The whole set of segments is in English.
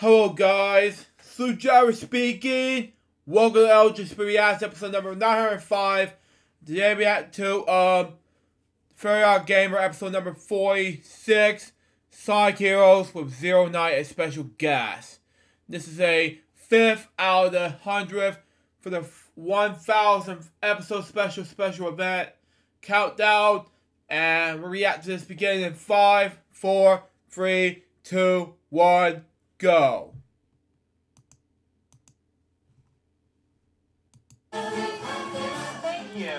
Hello guys, Jerry speaking. Welcome to LJPCBM episode number 905. Today we react to OddGamer episode number 46, Sonic Heroes with Zero Night, a special guest. This is a 5th out of the 100th for the 1000th episode special event countdown, and we'll react to this beginning in 5, 4, 3, 2, 1. Go. Thank you.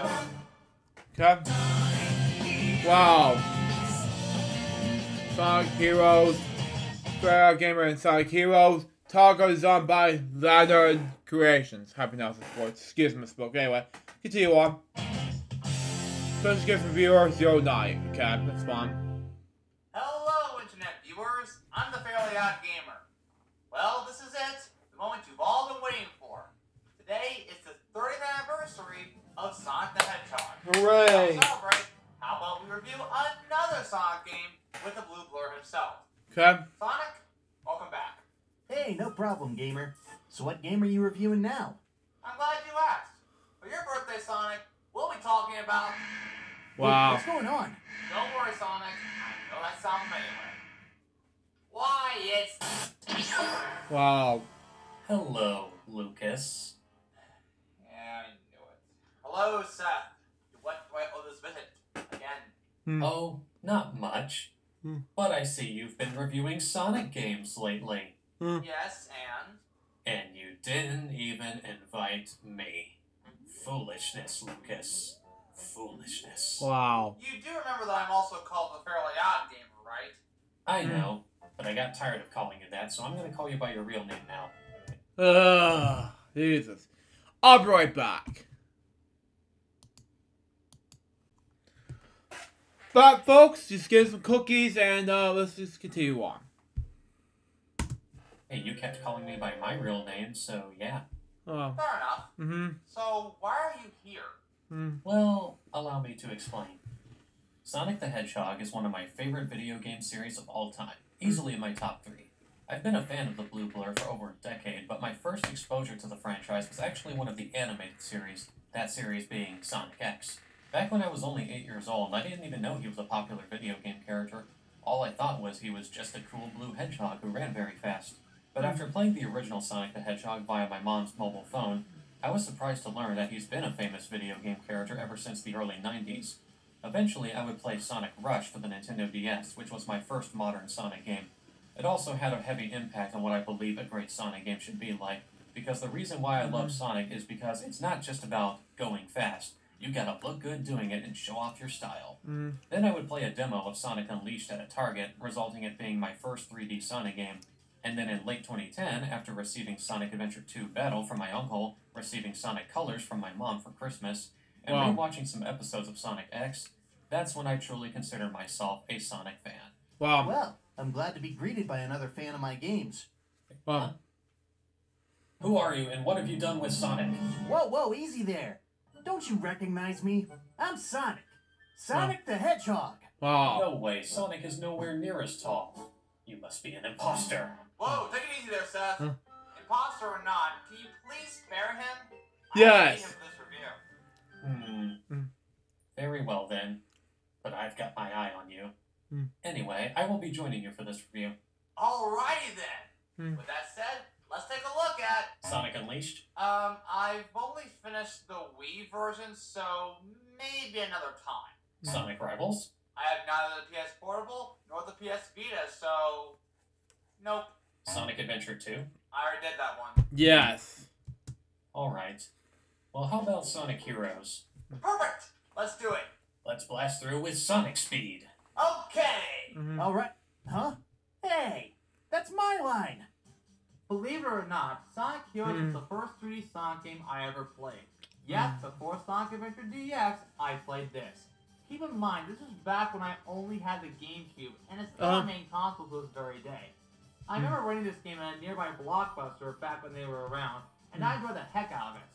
Okay. Wow. Sonic Heroes, OddGamer and Sonic Heroes. Target designed by Leonard Creations. Happy now sports. Excuse me, misspoke. Anyway, continue on. Special gift for viewer 09. Okay, that's fine. Hello, Internet viewers. I'm the Fairly Odd Gamer. Well, this is it. The moment you've all been waiting for. Today is the 30th anniversary of Sonic the Hedgehog. Hooray! To celebrate, how about we review another Sonic game with the Blue Blur himself? Okay. Sonic, welcome back. Hey, no problem, gamer. So what game are you reviewing now? I'm glad you asked. For your birthday, Sonic, we'll be talking about... Wow. What's going on? Don't worry, Sonic. I know that sound familiar. Why, it's... Wow. Hello, Lucas. Yeah, I knew it. Hello, Seth. What do I owe this visit? Again. Oh, not much. But I see you've been reviewing Sonic games lately. Yes, and? And you didn't even invite me. Foolishness, Lucas. Foolishness. Wow. You do remember that I'm also called the Fairly Odd Gamer, right? I know, but I got tired of calling you that, so I'm going to call you by your real name now. Jesus. I'll be right back. But folks, just get some cookies and let's just continue on. Hey, you kept calling me by my real name, so yeah. Oh. Fair enough. So, why are you here? Well, allow me to explain. Sonic the Hedgehog is one of my favorite video game series of all time, easily in my top 3. I've been a fan of the Blue Blur for over a decade, but my first exposure to the franchise was actually one of the animated series, that series being Sonic X. Back when I was only 8 years old, I didn't even know he was a popular video game character. All I thought was he was just a cool blue hedgehog who ran very fast. But after playing the original Sonic the Hedgehog via my mom's mobile phone, I was surprised to learn that he's been a famous video game character ever since the early 90s. Eventually, I would play Sonic Rush for the Nintendo DS, which was my first modern Sonic game. It also had a heavy impact on what I believe a great Sonic game should be like, because the reason why I love Sonic is because it's not just about going fast. You gotta look good doing it and show off your style. Then I would play a demo of Sonic Unleashed at a Target, resulting in it being my first 3D Sonic game. And then in late 2010, after receiving Sonic Adventure 2 Battle from my uncle, receiving Sonic Colors from my mom for Christmas, and rewatching some episodes of Sonic X, that's when I truly consider myself a Sonic fan. Wow. Well, I'm glad to be greeted by another fan of my games. Wow. Who are you, and what have you done with Sonic? Whoa, easy there. Don't you recognize me? I'm Sonic. Sonic the Hedgehog. Wow. No way, Sonic is nowhere near as tall. You must be an imposter. Whoa, take it easy there, Seth. Imposter or not, can you please spare him? Yes. I need him for this review. Very well then. But I've got my eye on you. Anyway, I will be joining you for this review. Alrighty then. With that said, let's take a look at... Sonic Unleashed? I've only finished the Wii version, so maybe another time. Sonic Rivals? I have neither the PS Portable nor the PS Vita, so... Nope. Sonic Adventure 2? I already did that one. Yes. Alright. Well, how about Sonic Heroes? Perfect! Let's do it. Let's blast through with Sonic Speed. Okay! All right. Huh? Hey, that's my line. Believe it or not, Sonic Heroes is the first 3D Sonic game I ever played. Yet, before Sonic Adventure DX, I played this. Keep in mind, this was back when I only had the GameCube, and it's still the main console to this very day. I remember renting this game at a nearby Blockbuster back when they were around, and I enjoyed the heck out of it.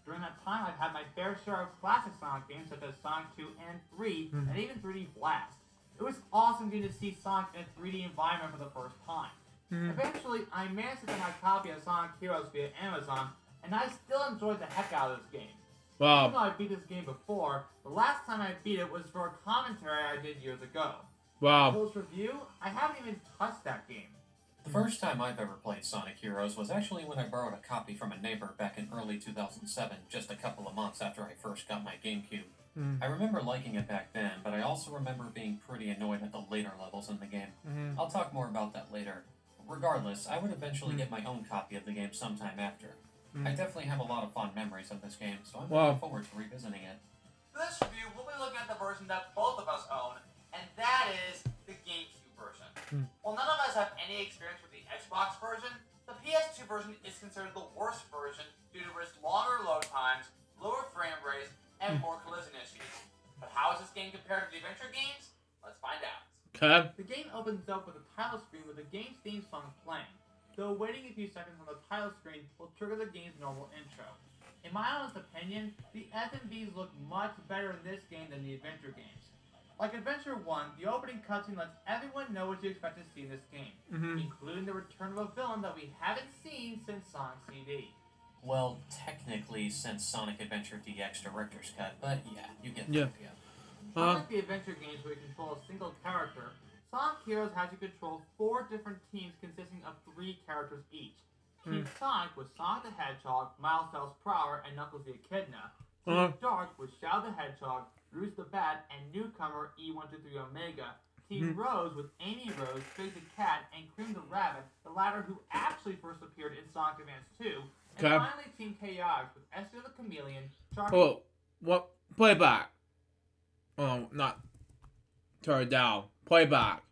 During that time, I've had my fair share of classic Sonic games such as Sonic 2 and 3, and even 3D Blast. It was awesome getting to see Sonic in a 3D environment for the first time. Eventually, I managed to get my copy of Sonic Heroes via Amazon, and I still enjoyed the heck out of this game. Even though I beat this game before, the last time I beat it was for a commentary I did years ago. Post review, I haven't even touched that game. The first time I've ever played Sonic Heroes was actually when I borrowed a copy from a neighbor back in early 2007, just a couple of months after I first got my GameCube. I remember liking it back then, but I also remember being pretty annoyed at the later levels in the game. I'll talk more about that later. Regardless, I would eventually get my own copy of the game sometime after. I definitely have a lot of fond memories of this game, so I'm looking forward to revisiting it. For this review, we'll be looking at the version that both of us own, and that is the GameCube version. While none of us have any experience with the Xbox version, the PS2 version is considered the worst version due to its longer load times, lower frame rates, and more collision issues. But how is this game compared to the adventure games? Let's find out. The game opens up with a title screen with the game's theme song playing, though waiting a few seconds on the title screen will trigger the game's normal intro. In my honest opinion, the FMVs look much better in this game than the adventure games. Like Adventure 1, the opening cutscene lets everyone know what you expect to see in this game, including the return of a villain that we haven't seen since Sonic CD. Well, technically since Sonic Adventure DX Director's Cut, but yeah, you get the idea. Unlike the adventure games where you control a single character, Sonic Heroes has you control 4 different teams consisting of 3 characters each. Team Sonic with Sonic the Hedgehog, Miles Tells Prower, and Knuckles the Echidna. Team Dark with Shadow the Hedgehog, Rouge the Bat, and newcomer E123 Omega. Team Rose with Amy Rose, Fig the Cat, and Cream the Rabbit, the latter who actually first appeared in Sonic Advance 2. And finally, Team Chaos with Esther the Chameleon, Charlie... what? Play back. Oh, not turn it down. Play back.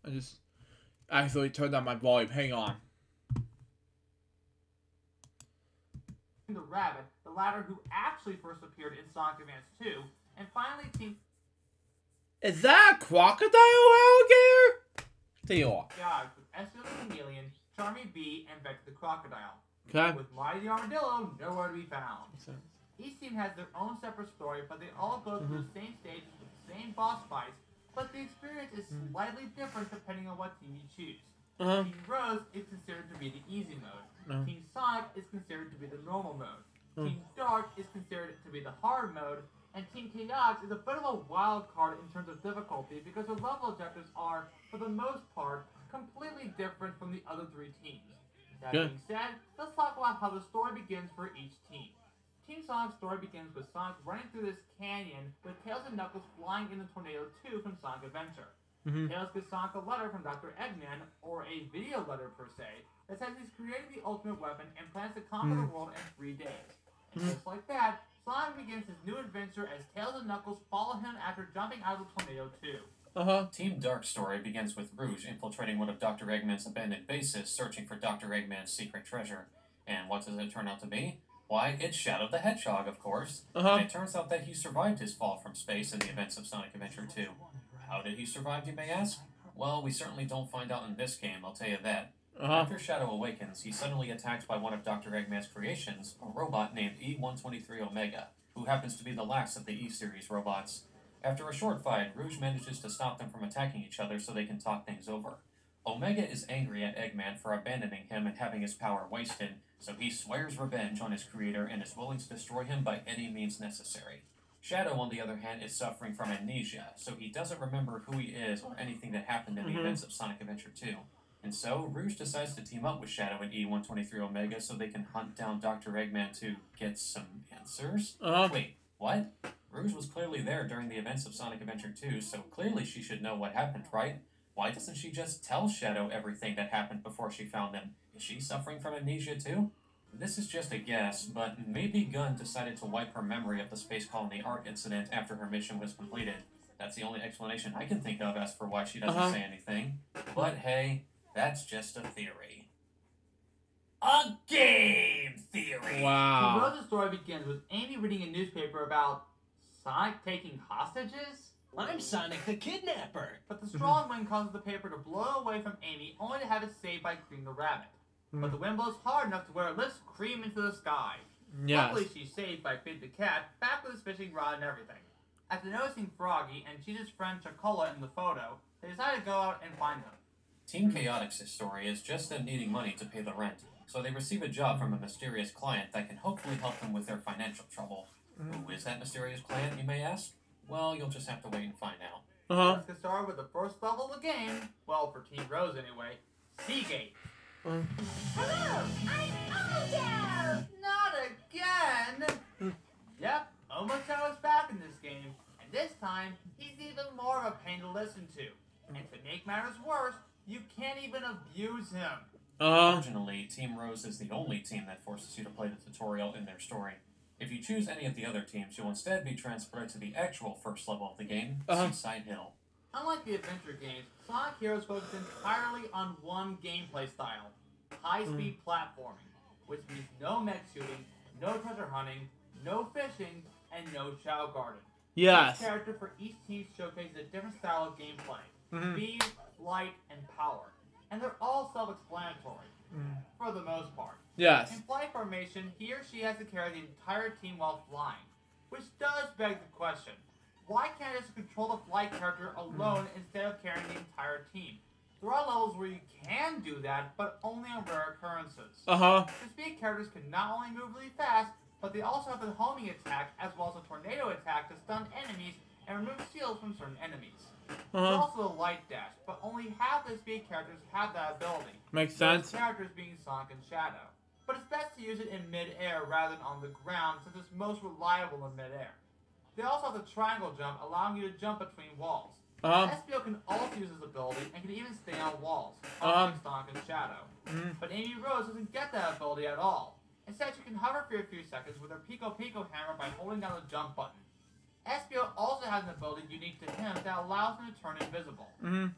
I just actually turned down my volume. Hang on. The Rabbit, the latter who actually first appeared in Sonic Advance 2. And finally, Team... Is that a crocodile alligator? Continue on. Chaos with Esther the Chameleon, Charmy Bee, and Vector the Crocodile. Okay. With Mighty the Armadillo nowhere to be found. Each team has their own separate story, but they all go through the same stages with the same boss fights, but the experience is slightly different depending on what team you choose. Team Rose is considered to be the easy mode. Team Sonic is considered to be the normal mode. Team Dark is considered to be the hard mode, and Team Chaos is a bit of a wild card in terms of difficulty because their level objectives are, for the most part, completely different from the other 3 teams. That being said, let's talk about how the story begins for each team. Team Sonic's story begins with Sonic running through this canyon with Tails and Knuckles flying in the Tornado 2 from Sonic Adventure. Tails gives Sonic a letter from Dr. Eggman, or a video letter per se, that says he's created the ultimate weapon and plans to conquer the world in 3 days. And just like that, Sonic begins his new adventure as Tails and Knuckles follow him after jumping out of the Tornado 2. Team Dark's story begins with Rouge infiltrating one of Dr. Eggman's abandoned bases, searching for Dr. Eggman's secret treasure. And what does it turn out to be? Why, it's Shadow the Hedgehog, of course. And it turns out that he survived his fall from space in the events of Sonic Adventure 2. How did he survive, you may ask? Well, we certainly don't find out in this game, I'll tell you that. After Shadow awakens, he's suddenly attacked by one of Dr. Eggman's creations, a robot named E123 Omega, who happens to be the last of the E-Series robots. After a short fight, Rouge manages to stop them from attacking each other so they can talk things over. Omega is angry at Eggman for abandoning him and having his power wasted, so he swears revenge on his creator and is willing to destroy him by any means necessary. Shadow, on the other hand, is suffering from amnesia, so he doesn't remember who he is or anything that happened in the events of Sonic Adventure 2. And so, Rouge decides to team up with Shadow and E123 Omega so they can hunt down Dr. Eggman to get some answers? Wait, what? Rouge was clearly there during the events of Sonic Adventure 2, so clearly she should know what happened, right? Why doesn't she just tell Shadow everything that happened before she found him? Is she suffering from amnesia too? This is just a guess, but maybe Gunn decided to wipe her memory of the Space Colony Arc incident after her mission was completed. That's the only explanation I can think of as for why she doesn't say anything. But hey, that's just a theory. A game theory! Wow. The Rose's story begins with Amy reading a newspaper about Sonic taking hostages? I'm Sonic the Kidnapper. But the strong wind causes the paper to blow away from Amy, only to have it saved by Cream the Rabbit. But the wind blows hard enough to where it lifts Cream into the sky. Luckily, she's saved by Fig the Cat, back with his fishing rod and everything. After noticing Froggy and Cheetah's friend Chocola in the photo, they decide to go out and find them. Team Chaotix's story is just them needing money to pay the rent, so they receive a job from a mysterious client that can hopefully help them with their financial trouble. Who is that mysterious client, you may ask? Well, you'll just have to wait and find out. Let's get started with the first level of the game. Well, for Team Rose anyway. Seagate. Hello, I'm Omo. Not again! Yep, Omoto is back in this game, and this time, he's even more of a pain to listen to. And to make matters worse, you can't even abuse him. Fortunately, Team Rose is the only team that forces you to play the tutorial in their story. If you choose any of the other teams, you'll instead be transported to the actual first level of the game, Seaside Hill. Unlike the adventure games, Sonic Heroes focus entirely on one gameplay style, high-speed platforming, which means no mech shooting, no treasure hunting, no fishing, and no Chow Garden. Yes. Each character for each team showcases a different style of gameplay, speed, light, and power. And they're all self-explanatory, for the most part. Yes. In flight formation, he or she has to carry the entire team while flying, which does beg the question, why can't I just control the flight character alone instead of carrying the entire team? There are levels where you can do that, but only on rare occurrences. The speed characters can not only move really fast, but they also have the homing attack as well as a tornado attack to stun enemies and remove shields from certain enemies. There's also the light dash, but only half the speed characters have that ability. Makes sense. Those characters being Sonic and Shadow. But it's best to use it in mid-air rather than on the ground since it's most reliable in mid-air. They also have the triangle jump, allowing you to jump between walls. SBO can also use this ability and can even stay on walls, unlike Sonic and Shadow. But Amy Rose doesn't get that ability at all. Instead, she can hover for a few seconds with her Pico Pico hammer by holding down the jump button. SBO also has an ability unique to him that allows him to turn invisible.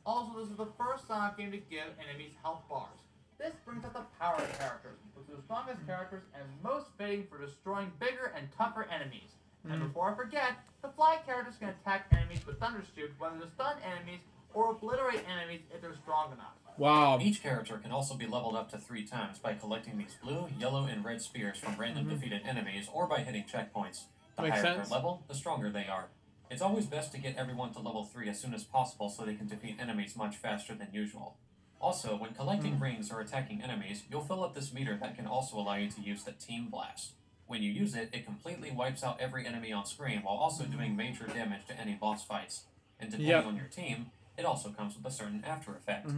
Also, this is the first Sonic game to give enemies health bars. This brings out the power characters, which are the strongest characters and most fitting for destroying bigger and tougher enemies. And before I forget, the fly characters can attack enemies with Thunder Shoot, whether to stun enemies or obliterate enemies if they're strong enough. Wow. Each character can also be leveled up to 3 times by collecting these blue, yellow, and red spears from random defeated enemies or by hitting checkpoints. The Makes higher sense. their level, the stronger they are. It's always best to get everyone to level 3 as soon as possible so they can defeat enemies much faster than usual. Also, when collecting rings or attacking enemies, you'll fill up this meter that can also allow you to use the Team Blast. When you use it, it completely wipes out every enemy on screen while also doing major damage to any boss fights. And depending on your team, it also comes with a certain after effect.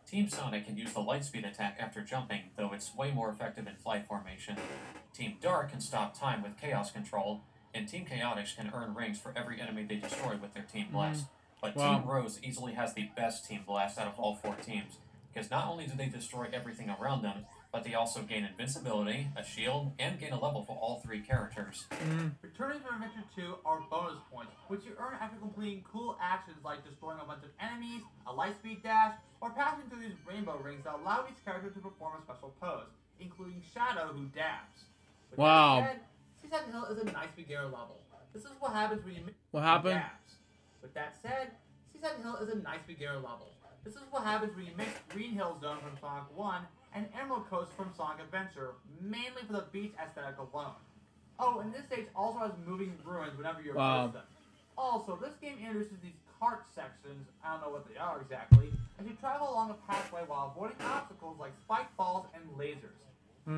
Team Sonic can use the Lightspeed attack after jumping, though it's way more effective in flight formation. Team Dark can stop time with Chaos Control, and Team Chaotix can earn rings for every enemy they destroy with their Team Blast. But Team Rose easily has the best Team Blast out of all 4 teams, because not only do they destroy everything around them, but they also gain invincibility, a shield, and gain a level for all 3 characters. Returning from Adventure 2 are bonus points, which you earn after completing cool actions like destroying a bunch of enemies, a lightspeed dash, or passing through these rainbow rings that allow each character to perform a special pose, including Shadow, who dabs. With that said, Seaside Hill is a nice beginner level. This is what happens when you dabs. With that said, Seaside Hill is a nice beginner level. This is what happens when you mix Green Hill Zone from Sonic 1 and Emerald Coast from Sonic Adventure, mainly for the beach aesthetic alone. Oh, and this stage also has moving ruins whenever you approach them. Also, this game introduces these cart sections, I don't know what they are exactly, as you travel along a pathway while avoiding obstacles like spike balls and lasers.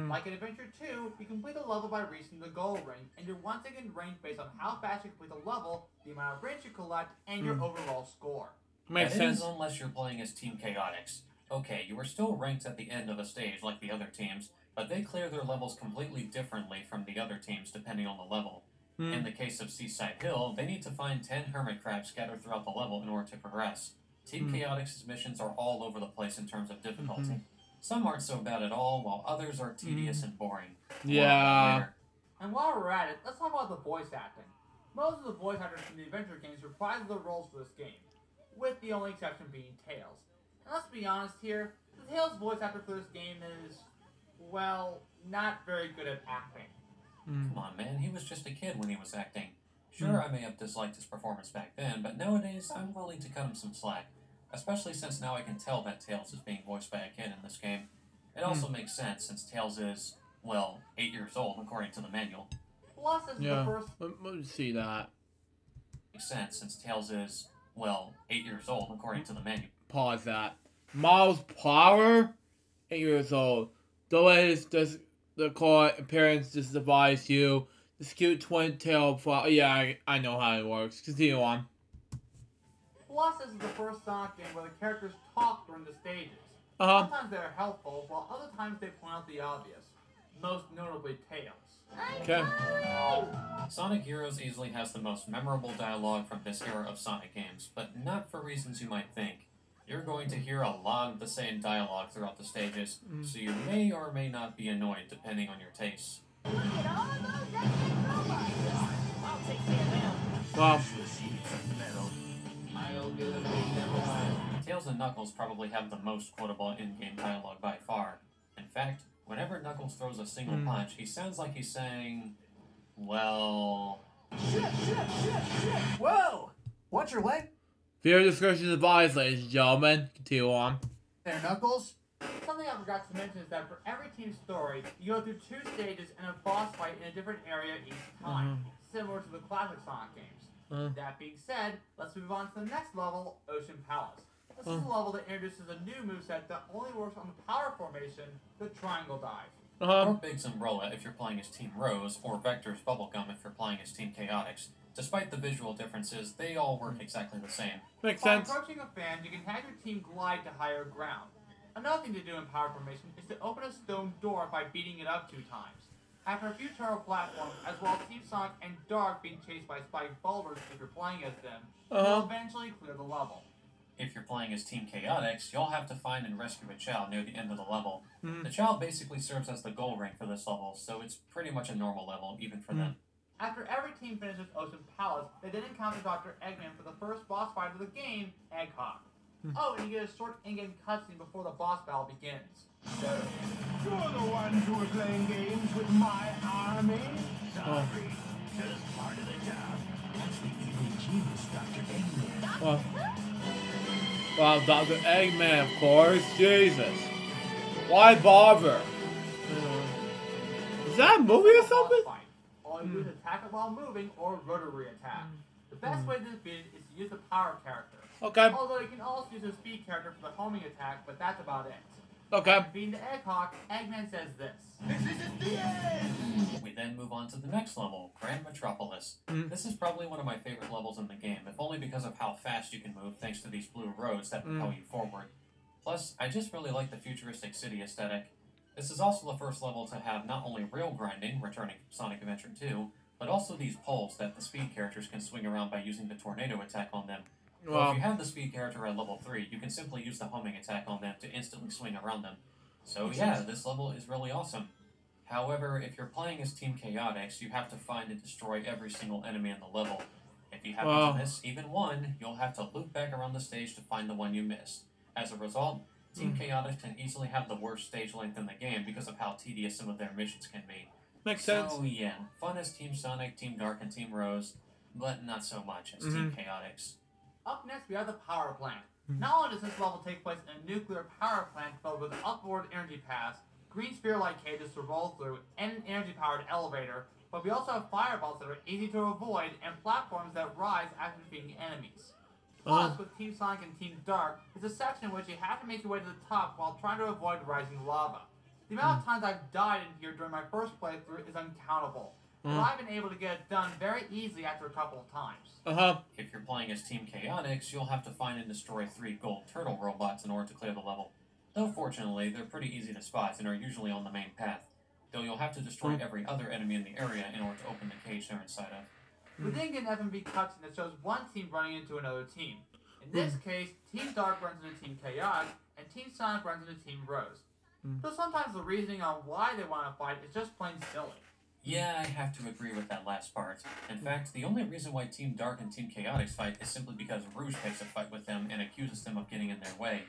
Like in Adventure 2, you complete the level by reaching the goal ring, and you're once again ranked based on how fast you complete the level, the amount of rings you collect, and your overall score. Makes sense. Unless you're playing as Team Chaotix. Okay, you are still ranked at the end of a stage like the other teams, but they clear their levels completely differently from the other teams depending on the level. In the case of Seaside Hill, they need to find 10 hermit crabs scattered throughout the level in order to progress. Team Chaotix's missions are all over the place in terms of difficulty. Some aren't so bad at all, while others are tedious and boring. And while we're at it, let's talk about the voice acting. Most of the voice actors from the adventure games reprise their roles for this game, with the only exception being Tails. And let's be honest here, the Tails voice actor for this game is, well, not very good at acting. Come on, man, he was just a kid when he was acting. Sure, I may have disliked his performance back then, but nowadays I'm willing to cut him some slack. Especially since now I can tell that Tails is being voiced by a kid in this game. It also makes sense since Tails is, well, 8 years old according to the manual. Plus, this is the first... Let's see that. Makes sense since Tails is, well, 8 years old according to the manual. Pause that. Miles Power, 8 years old. The latest the car appearance this device you. The cute twin tail flower. Yeah, I know how it works. Continue on. Plus, this is the first Sonic game where the characters talk during the stages. Sometimes they're helpful, while other times they point out the obvious. Most notably, Tails. Okay. Sonic Heroes easily has the most memorable dialogue from this era of Sonic games, but not for reasons you might think. You're going to hear a lot of the same dialogue throughout the stages, so you may or may not be annoyed depending on your tastes. Look at all those excellent robots. I'll take care of them. Well, I'll give them a big demo. Tails and Knuckles probably have the most quotable in-game dialogue by far. In fact, whenever Knuckles throws a single punch, he sounds like he's saying, well... Shit! Whoa! Watch your leg. viewer discretion advised, ladies and gentlemen. Continue on. There, Knuckles. Something I forgot to mention is that for every team's story, you go through 2 stages and a boss fight in a different area each time, similar to the classic Sonic games. That being said, let's move on to the next level, Ocean Palace. This is a level that introduces a new moveset that only works on the power formation, the Triangle Dive. Or Big's Umbrella if you're playing as Team Rose, or Vector's Bubblegum if you're playing as Team Chaotix. Despite the visual differences, they all work exactly the same. Makes By sense. approaching a fan, you can have your team glide to higher ground. Another thing to do in power formation is to open a stone door by beating it up 2 times. After a few turtle platforms, as well as Team Sonic and Dark being chased by spiked boulders if you're playing as them, you'll eventually clear the level. If you're playing as Team Chaotix, you'll have to find and rescue a child near the end of the level. The child basically serves as the goal ring for this level, so it's pretty much a normal level, even for them. After every team finishes Ocean Palace, they then encounter Dr. Eggman for the first boss fight of the game, Egghawk. Oh, and you get a short in-game cutscene before the boss battle begins. You're the ones who are playing games with my army. Sorry, just part of the job. That's the evil genius, Dr. Eggman. Well, Dr. Eggman, of course. Jesus. Why bother? Is that a movie or something? All you do is attack it while moving or rotary attack. The best way to defeat it is to use the power character. Okay. Although you can also use a speed character for the homing attack, but that's about it. Okay. Being the Egghawk, Eggman says this. This isn't the end! We then move on to the next level, Grand Metropolis. This is probably one of my favorite levels in the game, if only because of how fast you can move thanks to these blue roads that propel you forward. Plus, I just really like the futuristic city aesthetic. This is also the first level to have not only rail grinding, returning from Sonic Adventure 2, but also these poles that the speed characters can swing around by using the tornado attack on them. Well, if you have the speed character at level 3, you can simply use the homing attack on them to instantly swing around them. So yeah, this level is really awesome. However, if you're playing as Team Chaotix, you have to find and destroy every single enemy in the level. If you happen to miss even one, you'll have to loop back around the stage to find the one you missed. As a result, Team Chaotix can easily have the worst stage length in the game because of how tedious some of their missions can be. Makes sense. So yeah, fun as Team Sonic, Team Dark, and Team Rose, but not so much as Team Chaotix. Up next, we have the power plant. Not only does this level take place in a nuclear power plant filled with upward energy paths, green sphere-like cages to roll through, and an energy-powered elevator, but we also have fireballs that are easy to avoid and platforms that rise after defeating enemies. Plus, with Team Sonic and Team Dark, there's a section in which you have to make your way to the top while trying to avoid rising lava. The amount of times I've died in here during my first playthrough is uncountable. But I've been able to get it done very easily after a couple of times. If you're playing as Team Chaotix, you'll have to find and destroy 3 gold turtle robots in order to clear the level. Though fortunately, they're pretty easy to spot and are usually on the main path. Though you'll have to destroy every other enemy in the area in order to open the cage they're inside of. We then get an FMV cutscene that shows one team running into another team. In this case, Team Dark runs into Team Chaotix, and Team Sonic runs into Team Rose. Though sometimes the reasoning on why they want to fight is just plain silly. Yeah, I have to agree with that last part. In fact, the only reason why Team Dark and Team Chaotix fight is simply because Rouge picks a fight with them and accuses them of getting in their way.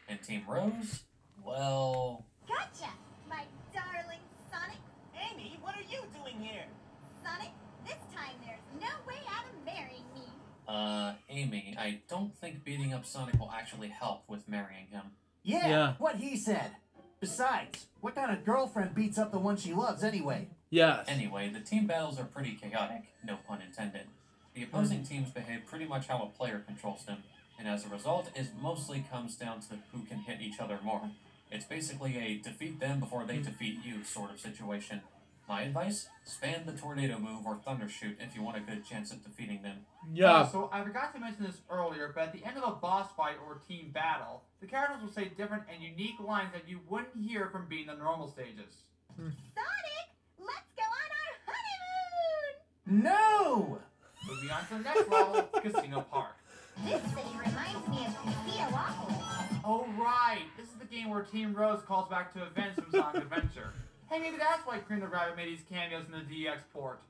And Team Rose? Well... Gotcha, my darling Sonic. Amy, what are you doing here? Sonic, this time there's no way out of marrying me. Amy, I don't think beating up Sonic will actually help with marrying him. Yeah, what he said. Besides, what kind of girlfriend beats up the one she loves anyway? Yes. Anyway, the team battles are pretty chaotic, no pun intended. The opposing teams behave pretty much how a player controls them, and as a result, it mostly comes down to who can hit each other more. It's basically a defeat them before they defeat you sort of situation. My advice? Spam the tornado move or thunder shoot if you want a good chance at defeating them. Yeah. So I forgot to mention this earlier, but at the end of a boss fight or team battle, the characters will say different and unique lines that you wouldn't hear from being the normal stages. Sonic, let's go on our honeymoon! No! Moving on to the next level, Casino Park. This city reminds me of Casino. Oh right, this is the game where Team Rose calls back to events from Sonic Adventure. Hey, maybe that's why Cream the Rabbit made these cameos in the DX port.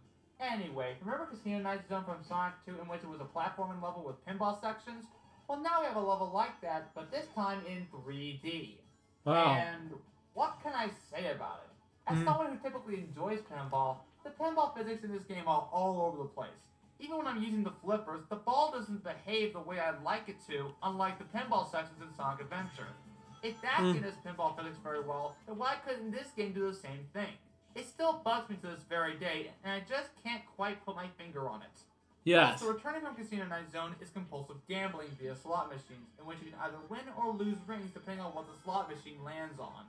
Anyway, remember Casino Night Zone from Sonic 2 in which it was a platforming level with pinball sections? Well, now we have a level like that, but this time in 3D. Wow. And what can I say about it? As someone who typically enjoys pinball, the pinball physics in this game are all over the place. Even when I'm using the flippers, the ball doesn't behave the way I'd like it to, unlike the pinball sections in Sonic Adventure. If that game does pinball physics very well, then why couldn't this game do the same thing? It still bugs me to this very day, and I just can't quite put my finger on it. Yes. So returning from Casino Night Zone is compulsive gambling via slot machines, in which you can either win or lose rings depending on what the slot machine lands on.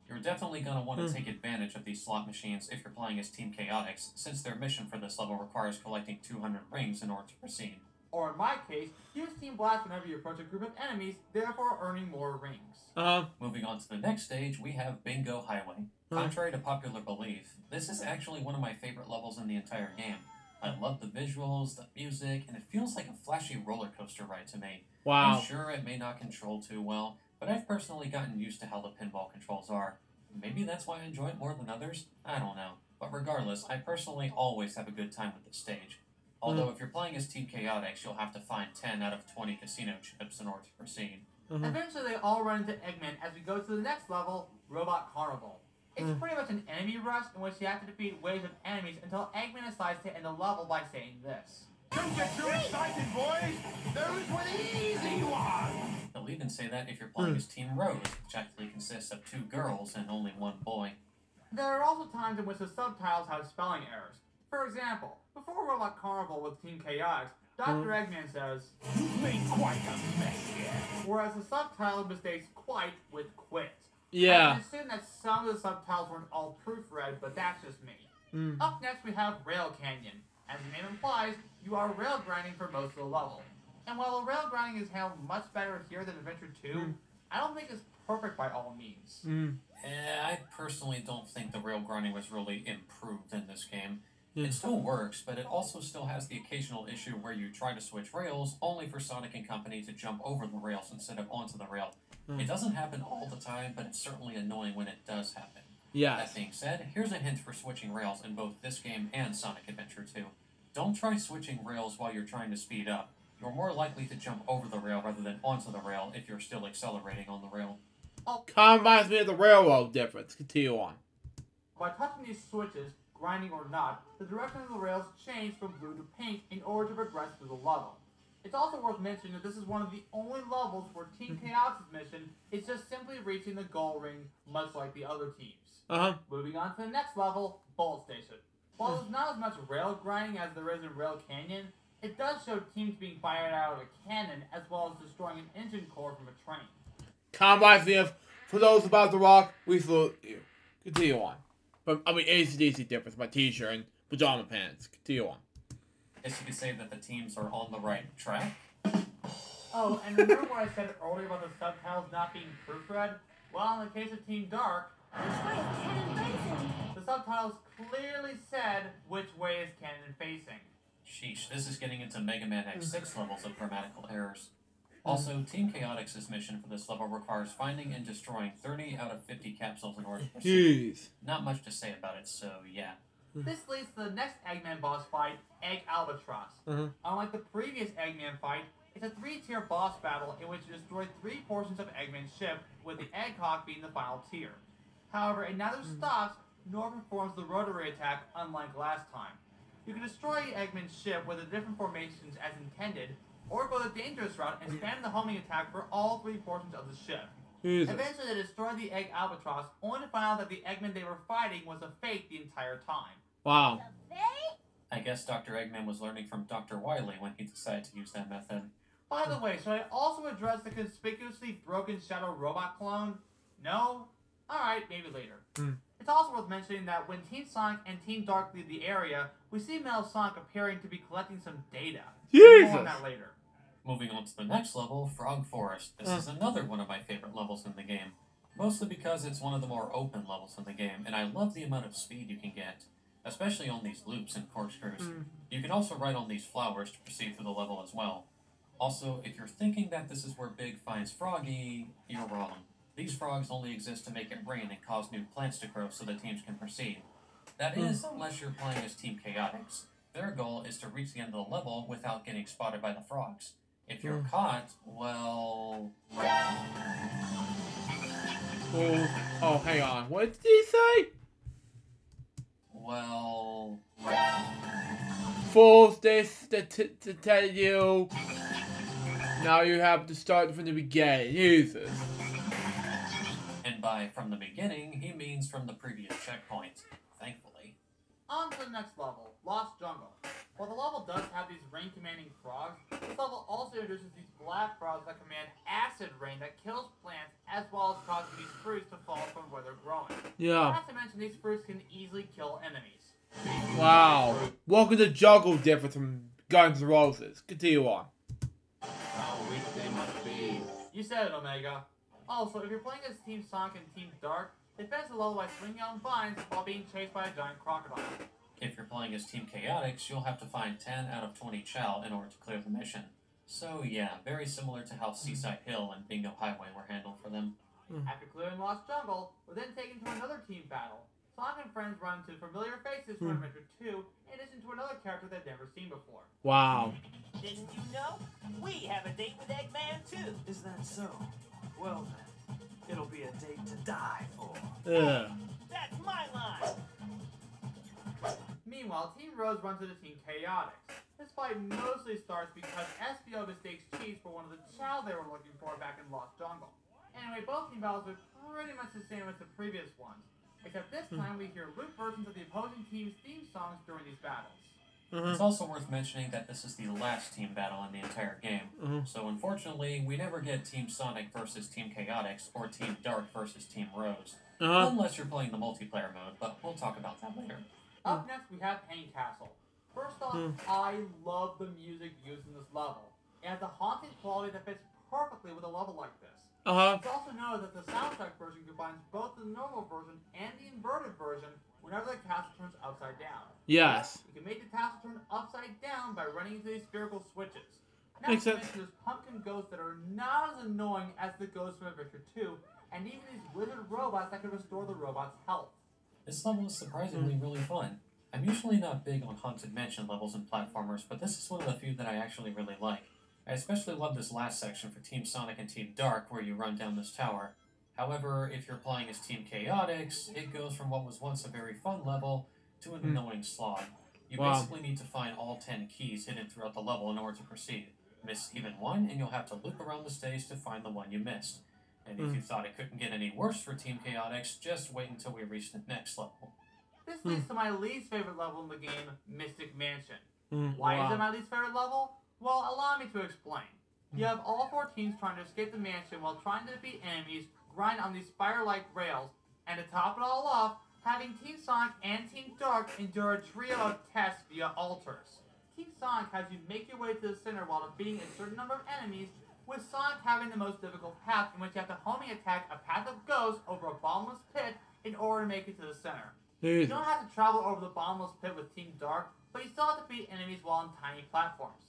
You're definitely going to want to take advantage of these slot machines if you're playing as Team Chaotix, since their mission for this level requires collecting 200 rings in order to proceed. Or in my case, use Team Blast whenever you approach a group of enemies, therefore earning more rings. Moving on to the next stage, we have Bingo Highway. Contrary to popular belief, this is actually one of my favorite levels in the entire game. I love the visuals, the music, and it feels like a flashy roller coaster ride to me. Wow. I'm sure it may not control too well, but I've personally gotten used to how the pinball controls are. Maybe that's why I enjoy it more than others? I don't know. But regardless, I personally always have a good time with this stage. Although if you're playing as Team Chaotix, you'll have to find 10 out of 20 casino chips in order to proceed. Eventually they all run into Eggman as we go to the next level, Robot Carnival. It's pretty much an enemy rush in which you have to defeat waves of enemies until Eggman decides to end the level by saying this. Don't get too excited, boys! Those were the easy ones! They'll even say that if you're playing as Team Rose, which actually consists of 2 girls and only 1 boy. There are also times in which the subtitles have spelling errors. For example, before Robot Carnival with Team Chaotix, Dr. Eggman says, You've made quite a mess here. whereas the subtitle mistakes quite with quit. Yeah. I can assume that some of the subtitles weren't all proofread, but that's just me. Up next we have Rail Canyon. As the name implies, you are rail grinding for most of the level. And while the rail grinding is handled much better here than Adventure 2, I don't think it's perfect by all means. I personally don't think the rail grinding was really improved in this game. It still works, but it also still has the occasional issue where you try to switch rails, only for Sonic and Company to jump over the rails instead of onto the rail. It doesn't happen all the time, but it's certainly annoying when it does happen. Yes. That being said, here's a hint for switching rails in both this game and Sonic Adventure 2. Don't try switching rails while you're trying to speed up. You're more likely to jump over the rail rather than onto the rail if you're still accelerating on the rail. Kind of reminds me of the railroad difference. Continue on. By touching these switches, grinding or not, the direction of the rails change from blue to pink in order to progress through the level. It's also worth mentioning that this is one of the only levels where Team Chaotix's mission is just simply reaching the goal ring, much like the other teams. Moving on to the next level, Bullet Station. While there's not as much rail grinding as there is in Rail Canyon, it does show teams being fired out of a cannon as well as destroying an engine core from a train. Kind of reminds me of, for those about the rock, we salute you. Continue on. But, I mean, AC/DC difference, my t-shirt and pajama pants. Continue on. Guess you could say that the teams are on the right track. Oh, and remember what I said earlier about the subtitles not being proofread? Well, in the case of Team Dark, the subtitles clearly said which way is cannon facing. Sheesh, this is getting into Mega Man X6 levels of grammatical errors. Also, Team Chaotix's mission for this level requires finding and destroying 30 out of 50 capsules in order to proceed. Jeez. Not much to say about it, so yeah. This leads to the next Eggman boss fight, Egg Albatross. Unlike the previous Eggman fight, it's a 3-tier boss battle in which you destroy 3 portions of Eggman's ship, with the Egg Hawk being the final tier. However, it neither stops nor performs the rotary attack unlike last time. You can destroy Eggman's ship with the different formations as intended, or go the dangerous route and spam the homing attack for all 3 portions of the ship. Jesus. Eventually they destroy the Egg Albatross, only to find out that the Eggman they were fighting was a fake the entire time. Wow. I guess Dr. Eggman was learning from Dr. Wily when he decided to use that method. By the way, should I also address the conspicuously broken Shadow Robot clone? No? Alright, maybe later. It's also worth mentioning that when Team Sonic and Team Dark leave the area, we see Metal Sonic appearing to be collecting some data. Jesus! More on that later. Moving on to the next level, Frog Forest. This is another one of my favorite levels in the game. Mostly because it's one of the more open levels in the game, and I love the amount of speed you can get, especially on these loops and corkscrews. You can also ride on these flowers to proceed through the level as well. Also, if you're thinking that this is where Big finds Froggy, you're wrong. These frogs only exist to make it rain and cause new plants to grow so the teams can proceed. That is, unless you're playing as Team Chaotix. Their goal is to reach the end of the level without getting spotted by the frogs. If you're caught, well... Oh, hang on. What did he say? Well... Fools, this to tell you. Now you have to start from the beginning. Jesus. And by from the beginning, he means from the previous checkpoint, thankfully. On to the next level, Lost Jungle. While the level does have these rain-commanding frogs, this level also introduces these black frogs that command acid rain that kills plants, as well as causing these fruits to fall from where they're growing. Yeah. Not to mention, these fruits can easily kill enemies. Wow. Welcome to Jungle different from Guns N' Roses. Continue on. How weak they must be. You said it, Omega. Also, if you're playing as Team Sonic and Team Dark, they fence the level by swinging on vines while being chased by a giant crocodile. If you're playing as Team Chaotix, you'll have to find 10 out of 20 Chow in order to clear the mission. So yeah, very similar to how Seaside Hill and Bingo Highway were handled for them. After clearing Lost Jungle, we're then taken to another team battle. Sonic and friends run into familiar faces from Adventure 2, in addition to another character they've never seen before. Wow. Didn't you know? We have a date with Eggman, too. Is that so? Well then, it'll be a date to die for. Ugh. That's my line. Meanwhile, Team Rose runs into Team Chaotix. This fight mostly starts because SBO mistakes cheese for one of the Chow they were looking for back in Lost Jungle. Anyway, both team battles are pretty much the same as the previous ones, except this time we hear loop versions of the opposing team's theme songs during these battles. It's also worth mentioning that this is the last team battle in the entire game. So unfortunately, we never get Team Sonic versus Team Chaotix or Team Dark versus Team Rose. Unless you're playing the multiplayer mode, but we'll talk about that later. Up next, we have Pain Castle. First off, I love the music used in this level. It has a haunting quality that fits perfectly with a level like this. It's also noted that the soundtrack version combines both the normal version and the inverted version whenever the castle turns upside down. Yes. You can make the castle turn upside down by running into these spherical switches. Not Makes to sense. mention there's pumpkin ghosts that are not as annoying as the ghosts from Adventure 2, and even these wizard robots that can restore the robot's health. This level is surprisingly really fun. I'm usually not big on Haunted Mansion levels and platformers, but this is one of the few that I actually really like. I especially love this last section for Team Sonic and Team Dark where you run down this tower. However, if you're playing as Team Chaotix, it goes from what was once a very fun level to an annoying slog. You basically need to find all 10 keys hidden throughout the level in order to proceed. Miss even one, and you'll have to loop around the stage to find the one you missed. And if you thought it couldn't get any worse for Team Chaotix, just wait until we reach the next level. This leads to my least favorite level in the game, Mystic Mansion. Why is it my least favorite level? Well, allow me to explain. You have all 4 teams trying to escape the mansion while trying to defeat enemies, grind on these spire-like rails, and to top it all off, having Team Sonic and Team Dark endure a trio of tests via altars. Team Sonic has you make your way to the center while defeating a certain number of enemies, with Sonic having the most difficult path in which you have to homing attack a path of ghosts over a bottomless pit in order to make it to the center. You don't have to travel over the bottomless pit with Team Dark, but you still have to defeat enemies while on tiny platforms.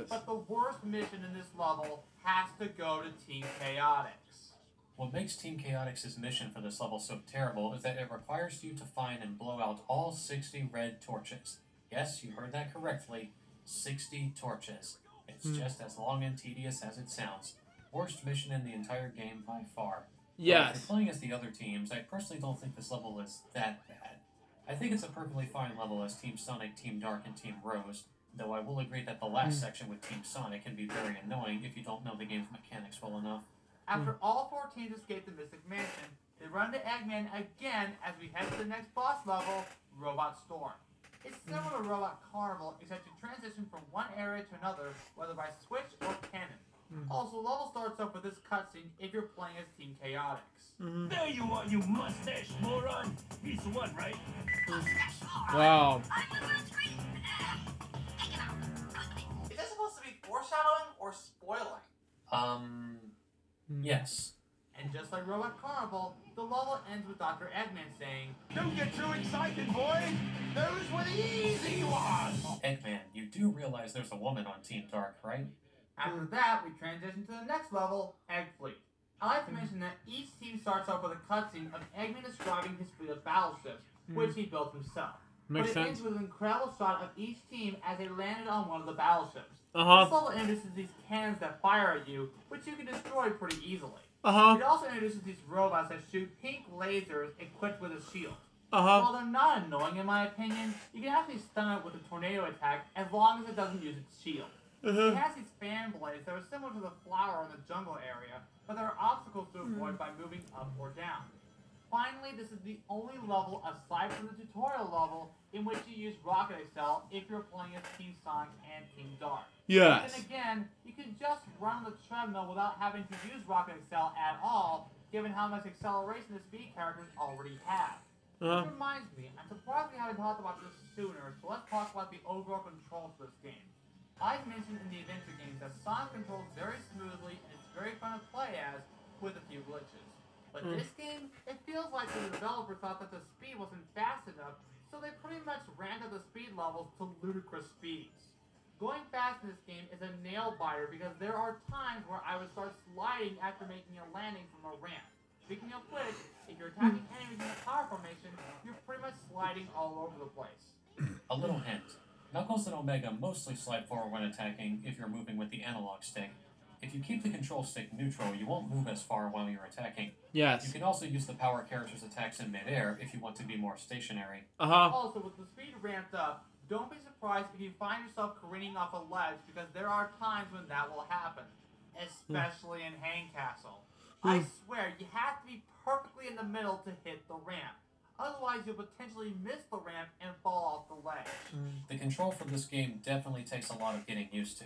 But the worst mission in this level has to go to Team Chaotix. What makes Team Chaotix's mission for this level so terrible is that it requires you to find and blow out all 60 red torches. Yes, you heard that correctly. 60 torches. It's just as long and tedious as it sounds. Worst mission in the entire game by far. But if you're playing as the other teams, I personally don't think this level is that bad. I think it's a perfectly fine level as Team Sonic, Team Dark, and Team Rose, though I will agree that the last section with Team Sonic can be very annoying if you don't know the game's mechanics well enough. After all 4 teams escape the Mystic Mansion, they run into Eggman again as we head to the next boss level, Robot Storm. It's similar to Robot Carnival, except you transition from one area to another, whether by switch or cannon. Also, the level starts off with this cutscene if you're playing as Team Chaotix. There you are, you mustache moron. He's the one, right? Wow. Is this supposed to be foreshadowing or spoiling? Yes. And just like Robot Carnival, the level ends with Dr. Eggman saying, Don't get too excited, boy. Those were the easy ones. Eggman, you do realize there's a woman on Team Dark, right? After that, we transition to the next level, Egg Fleet. I like to mention that each team starts off with a cutscene of Eggman describing his fleet of battleships, which he built himself. Makes but it sense. ends with an incredible shot of each team as they landed on one of the battleships. Uh-huh. This level introduces these cannons that fire at you, which you can destroy pretty easily. Uh-huh. It also introduces these robots that shoot pink lasers equipped with a shield. Uh-huh. While they're not annoying in my opinion, you can actually stun it with a tornado attack as long as it doesn't use its shield. It has these fan blades that are similar to the flower in the jungle area, but there are obstacles to avoid by moving up or down. Finally, this is the only level aside from the tutorial level in which you use Rocket Excel if you're playing as Team Sonic and Team Dark. Yes. And again, you can just run on the treadmill without having to use Rocket Excel at all, given how much acceleration the speed characters already have. Which reminds me, I'm surprised we haven't talked about this sooner, so let's talk about the overall controls for this game. I've mentioned in the adventure games that Sonic controls very smoothly and it's very fun to play as, with a few glitches. But this game, it feels like the developer thought that the speed wasn't fast enough, so they pretty much ramped up the speed levels to ludicrous speeds. Going fast in this game is a nail biter because there are times where I would start sliding after making a landing from a ramp. Speaking of which, if you're attacking enemies in a power formation, you're pretty much sliding all over the place. A little hint. Knuckles and Omega mostly slide forward when attacking if you're moving with the analog stick. If you keep the control stick neutral, you won't move as far while you're attacking. Yes. You can also use the power character's attacks in midair if you want to be more stationary. Uh-huh. Also, with the speed ramped up, don't be surprised if you find yourself careening off a ledge because there are times when that will happen. Especially in Hang Castle. I swear, you have to be perfectly in the middle to hit the ramp. Otherwise, you'll potentially miss the ramp and fall off the ledge. The control for this game definitely takes a lot of getting used to.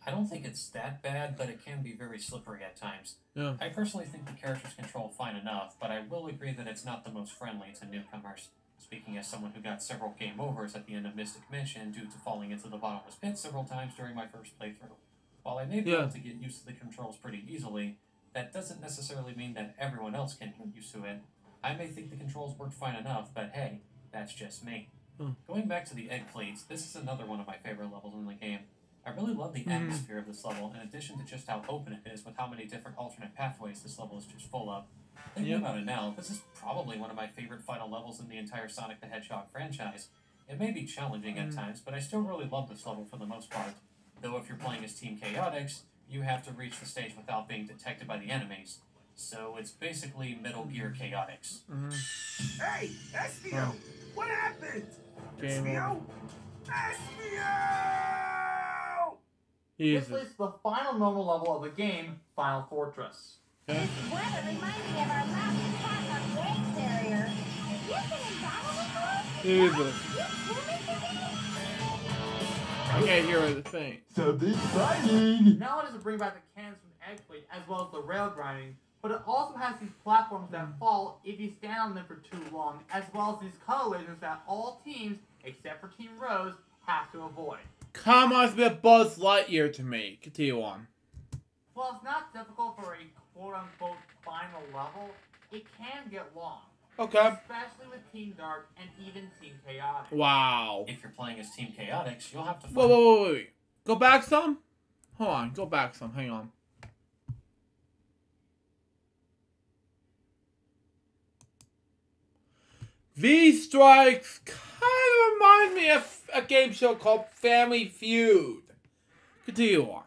I don't think it's that bad, but it can be very slippery at times. Yeah. I personally think the characters control fine enough, but I will agree that it's not the most friendly to newcomers. Speaking as someone who got several game overs at the end of Mystic Mission due to falling into the bottomless pit several times during my first playthrough. While I may be able to get used to the controls pretty easily, that doesn't necessarily mean that everyone else can get used to it. I may think the controls work fine enough, but hey, that's just me. Going back to the egg fleets, this is another one of my favorite levels in the game. I really love the atmosphere of this level, in addition to just how open it is with how many different alternate pathways this level is just full of. Thinking about it now, this is probably one of my favorite final levels in the entire Sonic the Hedgehog franchise. It may be challenging at times, but I still really love this level for the most part. Though if you're playing as Team Chaotix, you have to reach the stage without being detected by the enemies. So it's basically Metal Gear Chaotix. Hey, Espio! What happened? Game Espio? Espio! This Jesus. leads to the final normal level of the game, Final Fortress. This weather reminds me of our last attack on the egg carrier. You've been in battle before? Jesus. You swimming today? I can't hear the thing. Something exciting! Not only does it bring back the cannons from Egg Fleet as well as the rail grinding, but it also has these platforms that fall if you stand on them for too long, as well as these color lasers that all teams, except for Team Rose, have to avoid. Come on, it's a bit Buzz Lightyear to me. Continue on. While it's not difficult for a quote-unquote final level, it can get long. Okay. Especially with Team Dark and even Team Chaotic. Wow. If you're playing as Team Chaotix, you'll have to find... Wait. Go back some? Hold on, go back some. Hang on. V-Strikes kind of remind me of a game show called Family Feud. Continue on.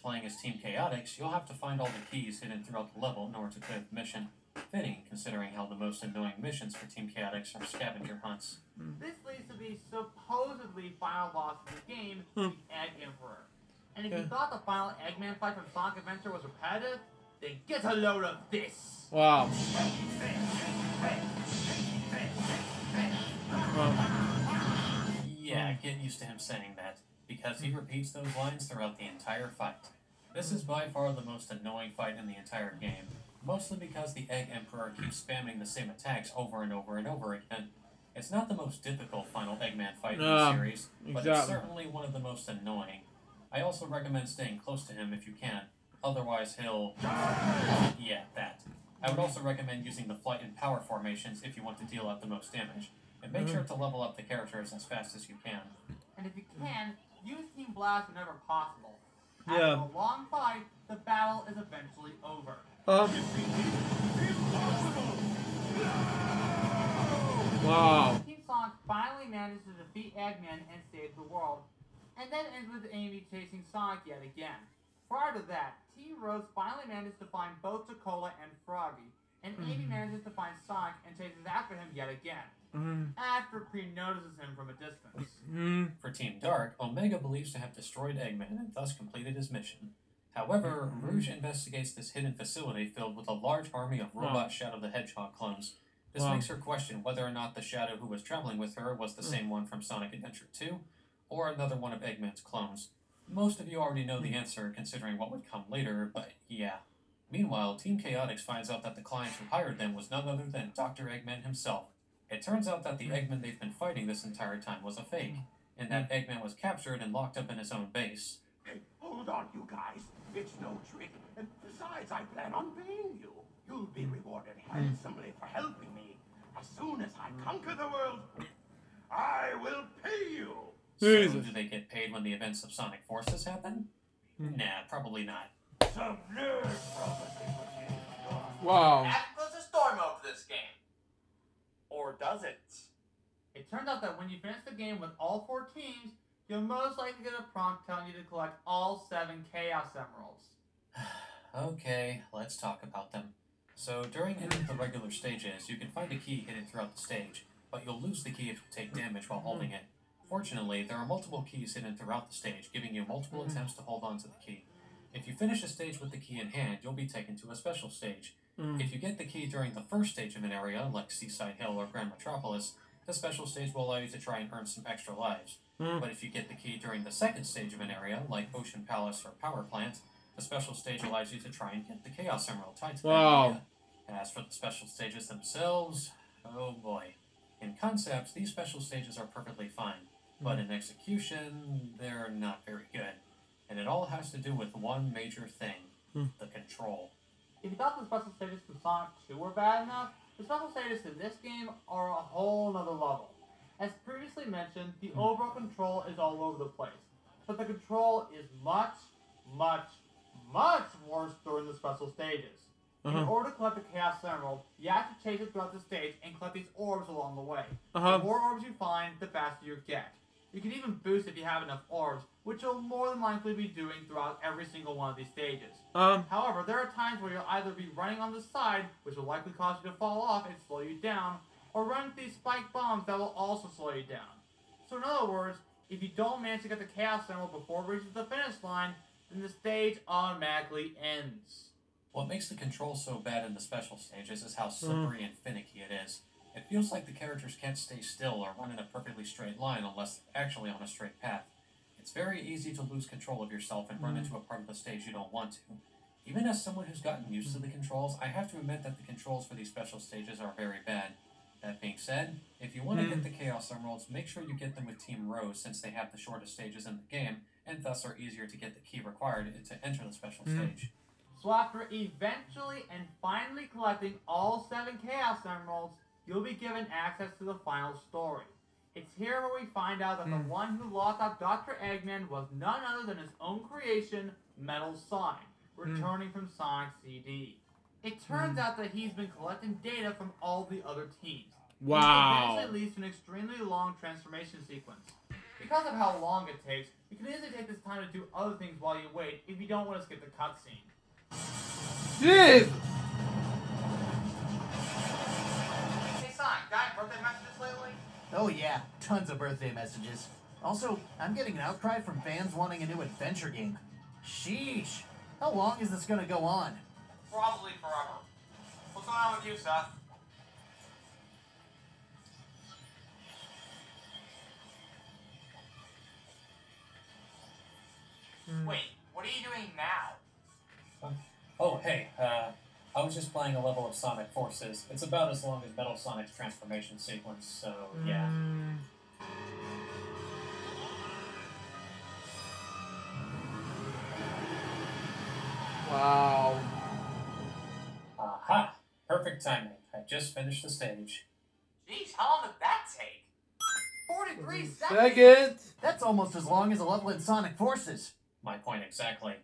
Playing as Team Chaotix, you'll have to find all the keys hidden throughout the level in order to clear the mission. Fitting, considering how the most annoying missions for Team Chaotix are scavenger hunts. This leads to the supposedly final boss of the game, the Egg Emperor. And if you thought the final Eggman fight from Sonic Adventure was repetitive, then get a load of this! Wow. Yeah, get used to him saying that, because he repeats those lines throughout the entire fight. This is by far the most annoying fight in the entire game, mostly because the Egg Emperor keeps spamming the same attacks over and over and over again. It's not the most difficult final Eggman fight in the series, but it's certainly one of the most annoying. I also recommend staying close to him if you can, otherwise he'll... yeah, that. I would also recommend using the flight and power formations if you want to deal out the most damage, and make sure to level up the characters as fast as you can. And if you can, use Team Blast whenever possible. After a long fight, the battle is eventually over. Wow. Team Sonic finally manages to defeat Eggman and save the world, and then ends with Amy chasing Sonic yet again. Prior to that, Team Rose finally manages to find both Chocola and Froggy, and Amy manages to find Sonic and chases after him yet again, after Kree notices him from a distance. For Team Dark, Omega believes to have destroyed Eggman and thus completed his mission. However, Rouge investigates this hidden facility filled with a large army of robot Shadow the Hedgehog clones. This makes her question whether or not the Shadow who was traveling with her was the same one from Sonic Adventure 2, or another one of Eggman's clones. Most of you already know the answer, considering what would come later, but yeah. Meanwhile, Team Chaotix finds out that the client who hired them was none other than Dr. Eggman himself. It turns out that the Eggman they've been fighting this entire time was a fake, and that Eggman was captured and locked up in his own base. Hey, hold on, you guys. It's no trick. And besides, I plan on paying you. You'll be rewarded handsomely for helping me. As soon as I conquer the world, I will pay you. So, do they get paid when the events of Sonic Forces happen? Nah, probably not. Some nerd probably. Wow. That was the story mode for this game. Or does it? It turns out that when you finish the game with all 4 teams, you'll most likely get a prompt telling you to collect all 7 Chaos Emeralds. Okay, let's talk about them. So, during any of the regular stages, you can find a key hidden throughout the stage, but you'll lose the key if you take damage while holding it. Fortunately, there are multiple keys hidden throughout the stage, giving you multiple attempts to hold on to the key. If you finish a stage with the key in hand, you'll be taken to a special stage. If you get the key during the first stage of an area, like Seaside Hill or Grand Metropolis, the special stage will allow you to try and earn some extra lives. But if you get the key during the second stage of an area, like Ocean Palace or Power Plant, the special stage allows you to try and get the Chaos Emerald tied to that area. As for the special stages themselves, oh boy. In concept, these special stages are perfectly fine, but in execution, they're not very good. And it all has to do with one major thing, the control. If you thought the special stages from Sonic 2 were bad enough, the special stages in this game are a whole nother level. As previously mentioned, the overall control is all over the place, but the control is much, much, much worse during the special stages. In order to collect the Chaos Emerald, you have to chase it throughout the stage and collect these orbs along the way. The more orbs you find, the faster you get. You can even boost if you have enough orbs, which you'll more than likely be doing throughout every single one of these stages. However, there are times where you'll either be running on the side, which will likely cause you to fall off and slow you down, or run through these spike bombs that will also slow you down. So in other words, if you don't manage to get the Chaos Emerald before it reaches the finish line, then the stage automatically ends. What makes the control so bad in the special stages is how slippery and finicky it is. It feels like the characters can't stay still or run in a perfectly straight line unless they're actually on a straight path. It's very easy to lose control of yourself and run into a part of the stage you don't want to. Even as someone who's gotten used to the controls, I have to admit that the controls for these special stages are very bad. That being said, if you want to get the Chaos Emeralds, make sure you get them with Team Rose since they have the shortest stages in the game, and thus are easier to get the key required to enter the special stage. So after eventually and finally collecting all 7 Chaos Emeralds, you'll be given access to the final story. It's here where we find out that the one who locked up Dr. Eggman was none other than his own creation, Metal Sonic, returning from Sonic CD. It turns out that he's been collecting data from all the other teams. Wow. This eventually leads to an extremely long transformation sequence. Because of how long it takes, you can easily take this time to do other things while you wait if you don't want to skip the cutscene. Jeez! Hey Sonic, got any birthday messages lately? Oh yeah, tons of birthday messages. Also, I'm getting an outcry from fans wanting a new adventure game. Sheesh. How long is this gonna go on? Probably forever. What's going on with you, Seth? Wait, what What are you doing now? Oh, hey, I was just playing a level of Sonic Forces. It's about as long as Metal Sonic's transformation sequence, so yeah. Wow. Aha! Perfect timing. I just finished the stage. Jeez, how long did that take? 43 seconds! Second. That's almost as long as a level in Sonic Forces. My point exactly.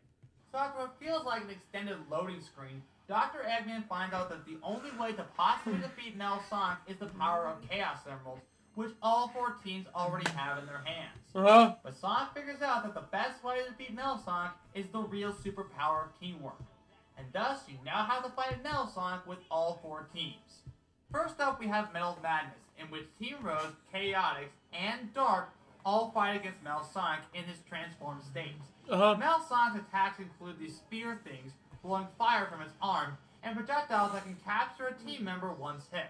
So after what feels like an extended loading screen, Dr. Eggman finds out that the only way to possibly defeat Metal Sonic is the power of Chaos Emeralds, which all 4 teams already have in their hands. But Sonic figures out that the best way to defeat Metal Sonic is the real superpower of teamwork. And thus, you now have to fight Metal Sonic with all 4 teams. First up, we have Metal Madness, in which Team Rose, Chaotix, and Dark all fight against Metal Sonic in his transformed state. Metal Sonic's attacks include these spear things, blowing fire from its arm, and projectiles that can capture a team member once hit.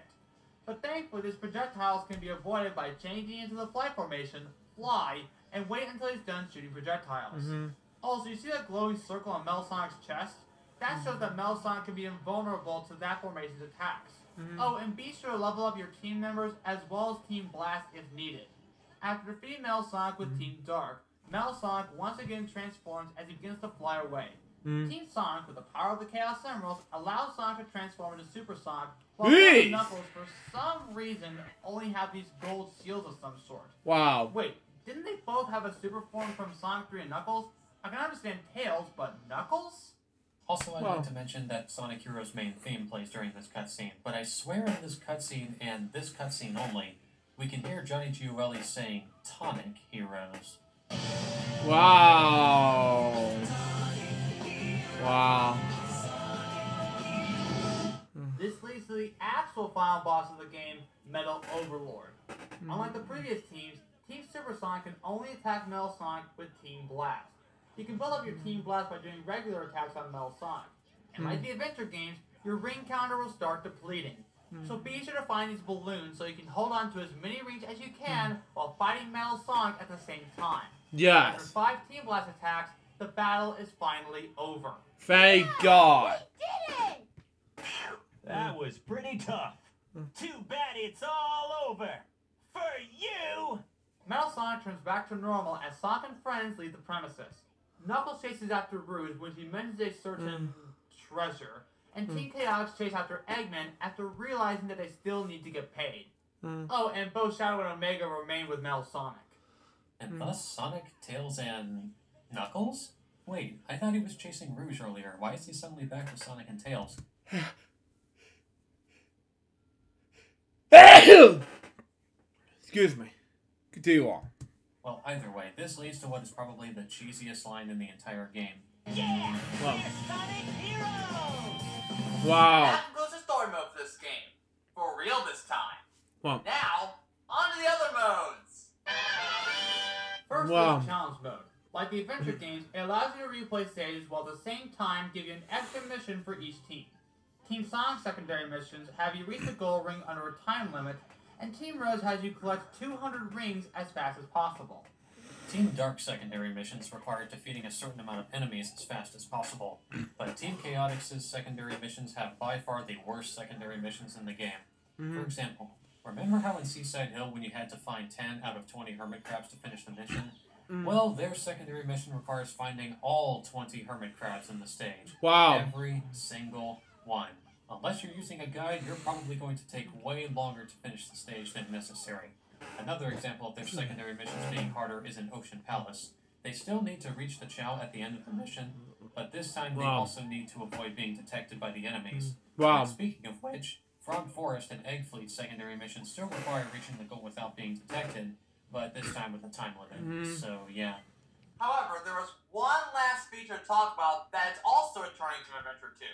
But thankfully, these projectiles can be avoided by changing into the flight formation, fly, and wait until he's done shooting projectiles. Also, you see that glowing circle on Metal Sonic's chest? That shows that Metal Sonic can be invulnerable to that formation's attacks. Oh, and be sure to level up your team members as well as Team Blast if needed. After defeating Metal Sonic with Team Dark, Metal Sonic once again transforms as he begins to fly away. Team Sonic, with the power of the Chaos Emeralds, allows Sonic to transform into Super Sonic, while Knuckles, for some reason, only have these gold shields of some sort. Wow. Wait, didn't they both have a super form from Sonic 3 and Knuckles? I can understand Tails, but Knuckles? Also, I'd like to mention that Sonic Heroes' main theme plays during this cutscene, but I swear in this cutscene and this cutscene only, we can hear Johnny Gioeli saying Tonic Heroes. Wow. Wow. This leads to the actual final boss of the game, Metal Overlord. Unlike the previous teams, Team Super Sonic can only attack Metal Sonic with Team Blast. You can build up your Team Blast by doing regular attacks on Metal Sonic. And like the adventure games, your ring counter will start depleting. So be sure to find these balloons so you can hold on to as many rings as you can while fighting Metal Sonic at the same time. Yes. After 5 Team Blast attacks, the battle is finally over. Thank God. We did it! That was pretty tough. Too bad it's all over. For you! Metal Sonic turns back to normal as Sonic and friends leave the premises. Knuckles chases after Rouge when he mentions a certain treasure, and Team Chaotix chase after Eggman after realizing that they still need to get paid. Oh, and both Shadow and Omega remain with Metal Sonic. And thus Sonic, Tails, and Knuckles? Wait, I thought he was chasing Rouge earlier. Why is he suddenly back with Sonic and Tails? Excuse me. Continue on. Well, either way, this leads to what is probably the cheesiest line in the entire game. Yeah! Wow. We're Sonic Heroes! Wow. That concludes the story mode for this game. For real this time. Wow. Now, on to the other modes! First, there's challenge mode. Like the adventure games, it allows you to replay stages while at the same time give you an extra mission for each team. Team Sonic's secondary missions have you reach the goal ring under a time limit, and Team Rose has you collect 200 rings as fast as possible. Team Dark's secondary missions require defeating a certain amount of enemies as fast as possible, but Team Chaotix's secondary missions have by far the worst secondary missions in the game. For example, remember how in Seaside Hill when you had to find 10 out of 20 hermit crabs to finish the mission? Well, their secondary mission requires finding all 20 hermit crabs in the stage. Wow. Every single one. Unless you're using a guide, you're probably going to take way longer to finish the stage than necessary. Another example of their secondary missions being harder is in Ocean Palace. They still need to reach the Chow at the end of the mission, but this time they also need to avoid being detected by the enemies. Wow. And speaking of which, Frog Forest and Egg Fleet secondary missions still require reaching the goal without being detected, but this time with a time limit. So, yeah. However, there was one last feature to talk about that is also returning to Adventure 2.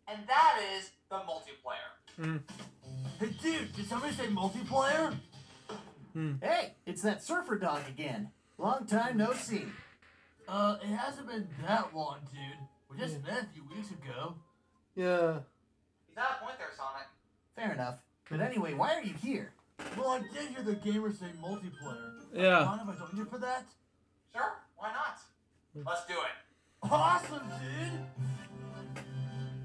And that is the multiplayer. Hey dude, did somebody say multiplayer? Hey, it's that surfer dog again. Long time no see. It hasn't been that long, dude. We just met a few weeks ago. Yeah. He's got a point there, Sonic. Fair enough. But anyway, why are you here? Well, I did hear the gamers say multiplayer. Yeah. Mind if I join you for that? Sure, why not? Let's do it. Awesome, dude!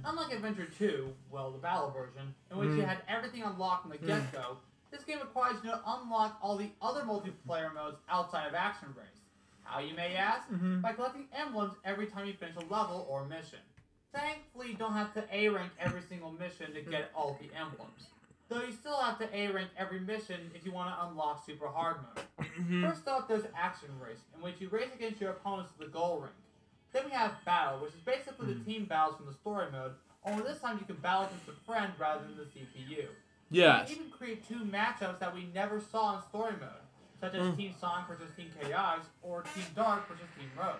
Unlike Adventure 2, well, the battle version, in which you had everything unlocked from the get-go, this game requires you to unlock all the other multiplayer modes outside of Action Race. How, you may ask? By collecting emblems every time you finish a level or mission. Thankfully, you don't have to A-rank every single mission to get all the emblems. Though you still have to A-rank every mission if you want to unlock Super Hard Mode. First up, there's Action Race, in which you race against your opponents to the goal ring. Then we have Battle, which is basically the team battles from the story mode, only this time you can battle against a friend rather than the CPU. Yes. You can even create 2 matchups that we never saw in story mode, such as Team Sonic versus Team Chaotix, or Team Dark versus Team Rose.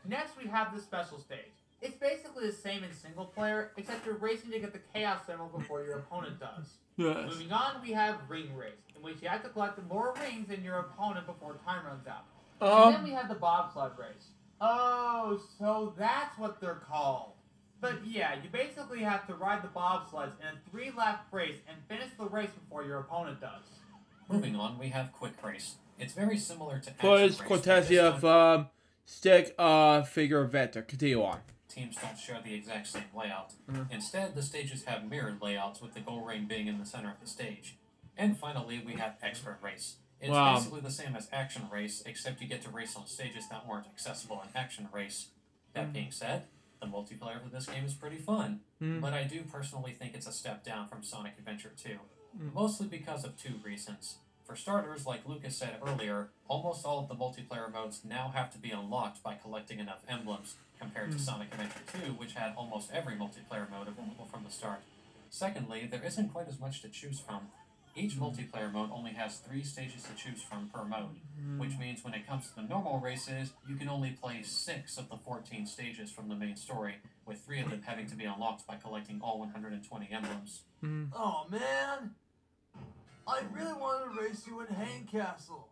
Next, we have the Special Stage. It's basically the same in single player, except you're racing to get the Chaos symbol before your opponent does. Yes. Moving on, we have Ring Race, in which you have to collect more rings than your opponent before time runs out. And then we have the Bobsled Race. Oh, so that's what they're called. But yeah, you basically have to ride the bobsleds in a 3-lap race and finish the race before your opponent does. Moving on, we have Quick Race. It's very similar to Action Plus Race. courtesy of stick figure vector. Continue on. Teams don't share the exact same layout. Instead, the stages have mirrored layouts, with the goal ring being in the center of the stage. And finally, we have Expert Race. It's basically the same as Action Race, except you get to race on stages that weren't accessible in Action Race. That being said, the multiplayer for this game is pretty fun, but I do personally think it's a step down from Sonic Adventure 2, mostly because of 2 reasons. For starters, like Lucas said earlier, almost all of the multiplayer modes now have to be unlocked by collecting enough emblems, compared to Sonic Adventure 2, which had almost every multiplayer mode available from the start. Secondly, there isn't quite as much to choose from. Each multiplayer mode only has 3 stages to choose from per mode, which means when it comes to the normal races, you can only play 6 of the 14 stages from the main story, with 3 of them having to be unlocked by collecting all 120 emblems. Oh man! I really wanted to race you in Hang Castle.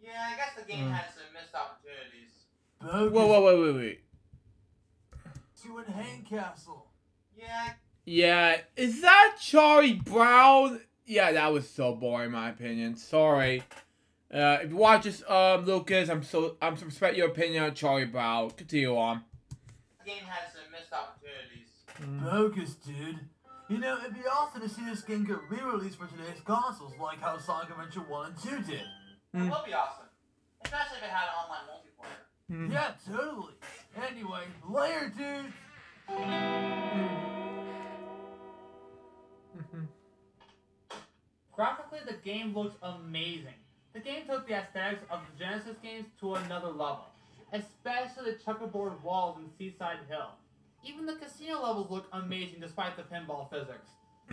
Yeah, I guess the game had some missed opportunities. Wait. You in Hang Castle. Yeah, is that Charlie Brown? Yeah, that was so boring in my opinion. Sorry. If you watch this, Lucas, I'm respect your opinion on Charlie Brown. Continue on. The game had some missed opportunities. Bogus, dude. You know, it'd be awesome to see this game get re-released for today's consoles, like how Sonic Adventure 1 and 2 did. It would be awesome. Especially if it had online multiplayer. Yeah, totally. Anyway, later, dude. Graphically, the game looks amazing. The game took the aesthetics of the Genesis games to another level, especially the checkerboard walls and Seaside Hill. Even the casino levels look amazing despite the pinball physics.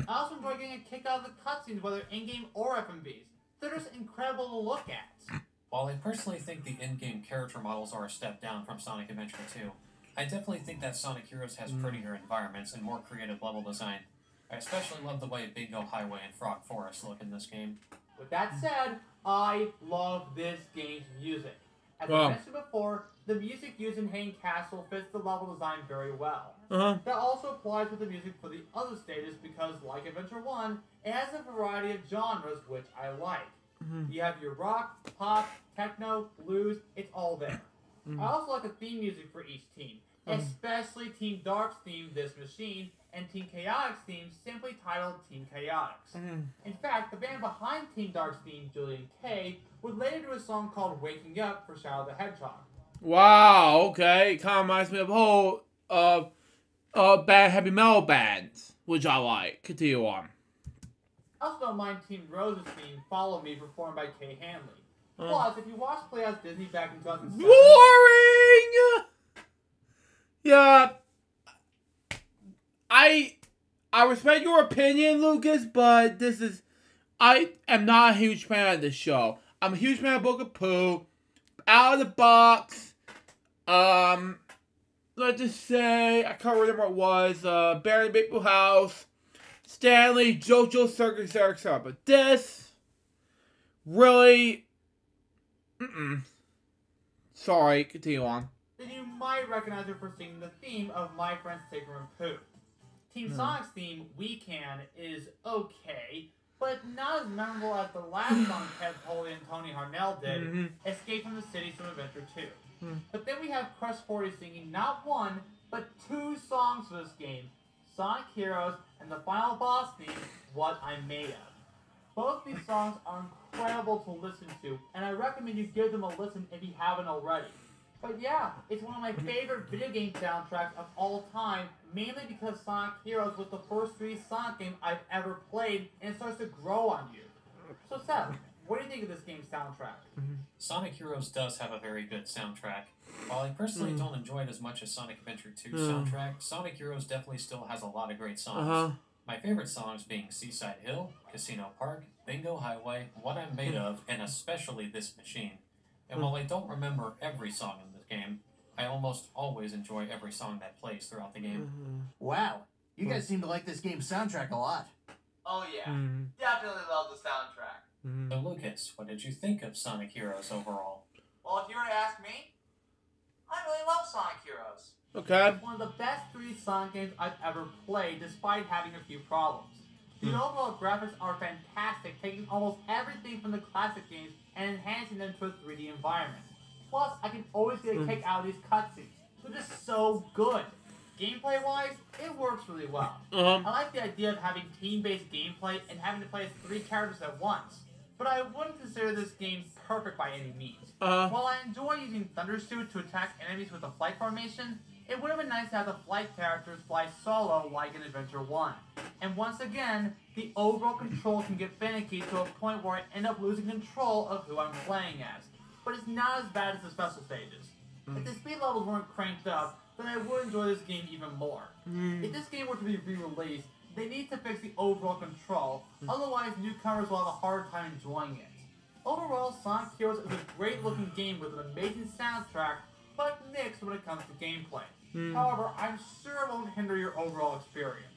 I also enjoy getting a kick out of the cutscenes, whether in-game or FMVs. They're just incredible to look at. While I personally think the in-game character models are a step down from Sonic Adventure 2, I definitely think that Sonic Heroes has prettier environments and more creative level design. I especially love the way Bingo Highway and Frog Forest look in this game. With that said, I love this game's music. As I mentioned before, the music used in Hang Castle fits the level design very well. That also applies with the music for the other stages because, like Adventure 1, it has a variety of genres, which I like. You have your rock, pop, techno, blues, it's all there. I also like the theme music for each team, especially Team Dark's theme, This Machine, and Team Chaotix's theme, simply titled Team Chaotix. In fact, the band behind Team Dark's theme, Julian K, would later do a song called Waking Up for Shadow the Hedgehog. Wow, okay. Kind of reminds me of whole bad heavy metal bands, which I like. Continue on. I also don't mind Team Rose's theme, Follow Me, performed by Kay Hanley. Plus, if you watched Playhouse Disney back in 2007... Boring! Yeah. I respect your opinion, Lucas, but I am not a huge fan of this show. I'm a huge fan of Book of Pooh. Out of the box. Let's just say, I can't remember what it was. Barry Maple House. Stanley, JoJo Circus, etc. But this, really, sorry, continue on. Then you might recognize her for singing the theme of My Friend's Tigger and Pooh. Team Sonic's theme, We Can, is okay, but not as memorable as the last song Ted Poley and Tony Harnell did, Escape from the City from Adventure 2. But then we have Chris Forty singing not one, but 2 songs for this game, Sonic Heroes and the final boss theme, What I'm Made Of. Both these songs are incredible to listen to, and I recommend you give them a listen if you haven't already. But yeah, it's one of my favorite video game soundtracks of all time, mainly because Sonic Heroes was the first 3D Sonic game I've ever played, and it starts to grow on you. So Seth, what do you think of this game's soundtrack? Sonic Heroes does have a very good soundtrack. While I personally don't enjoy it as much as Sonic Adventure 2's soundtrack, Sonic Heroes definitely still has a lot of great songs. My favorite songs being Seaside Hill, Casino Park, Bingo Highway, What I'm Made Of, and especially This Machine. And while I don't remember every song in this game, I almost always enjoy every song that plays throughout the game. Wow, you guys seem to like this game's soundtrack a lot. Oh yeah, definitely love the soundtrack. So Lucas, what did you think of Sonic Heroes overall? Well, if you were to ask me, I really love Sonic Heroes. Okay. It's one of the best 3D Sonic games I've ever played, despite having a few problems. The overall graphics are fantastic, taking almost everything from the classic games and enhancing them to a 3D environment. Plus, I can always get a kick out of these cutscenes. They're just so good. Gameplay-wise, it works really well. I like the idea of having team-based gameplay and having to play as 3 characters at once. But I wouldn't consider this game perfect by any means. While I enjoy using Thundersuit to attack enemies with a flight formation, it would have been nice to have the flight characters fly solo like in Adventure 1. And once again, the overall control can get finicky to a point where I end up losing control of who I'm playing as. But it's not as bad as the special stages. If the speed levels weren't cranked up, then I would enjoy this game even more. If this game were to be re-released, they need to fix the overall control, otherwise newcomers will have a hard time enjoying it. Overall, Sonic Heroes is a great looking game with an amazing soundtrack, but mixed when it comes to gameplay. However, I'm sure it won't hinder your overall experience.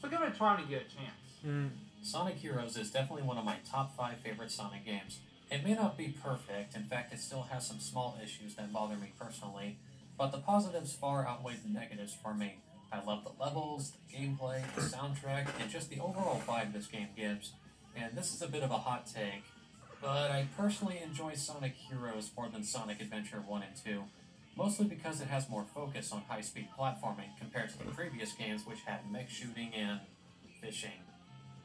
So give it a try when you get a chance. Sonic Heroes is definitely one of my top 5 favorite Sonic games. It may not be perfect, in fact it still has some small issues that bother me personally, but the positives far outweigh the negatives for me. I love the levels, the gameplay, the soundtrack, and just the overall vibe this game gives. And this is a bit of a hot take, but I personally enjoy Sonic Heroes more than Sonic Adventure 1 and 2, mostly because it has more focus on high-speed platforming compared to the previous games which had mech shooting and fishing.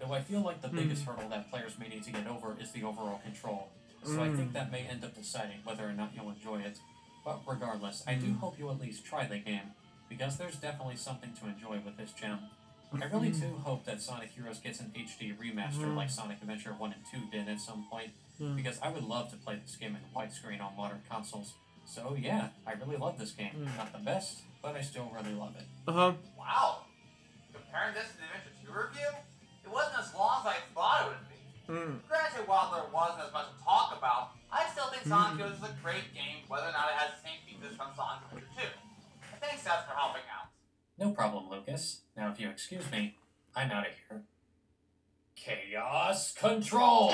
Though I feel like the biggest hurdle that players may need to get over is the overall control, so I think that may end up deciding whether or not you'll enjoy it. But regardless, I do hope you at least try the game, because there's definitely something to enjoy with this gem. I really do hope that Sonic Heroes gets an HD remaster like Sonic Adventure 1 and 2 did at some point, because I would love to play this game in widescreen on modern consoles. So yeah, I really love this game. Not the best, but I still really love it. Wow! Comparing this to the Adventure 2 review, it wasn't as long as I thought it would be. Granted, while there wasn't as much to talk about, I still think Sonic Heroes is a great game, whether or not it has the same features from Sonic Adventure 2. Thanks, Seth, for helping out. No problem, Lucas. Now if you excuse me, I'm out of here. Chaos Control!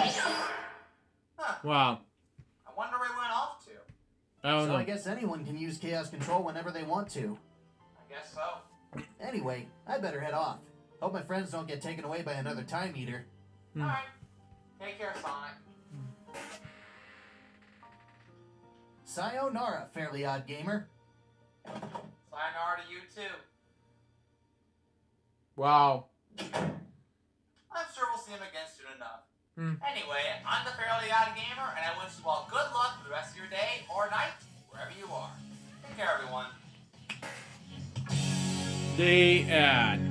Wow. I wonder where he went off to. I don't know. I guess anyone can use Chaos Control whenever they want to. I guess so. Anyway, I better head off. Hope my friends don't get taken away by another Time Eater. Alright. Take care, Sonic. Sayonara, Fairly Odd Gamer. Sayonara to you, too. Wow. I'm sure we'll see him again soon enough. Anyway, I'm the Fairly Odd Gamer, and I wish you all good luck for the rest of your day or night, wherever you are. Take care, everyone. The end.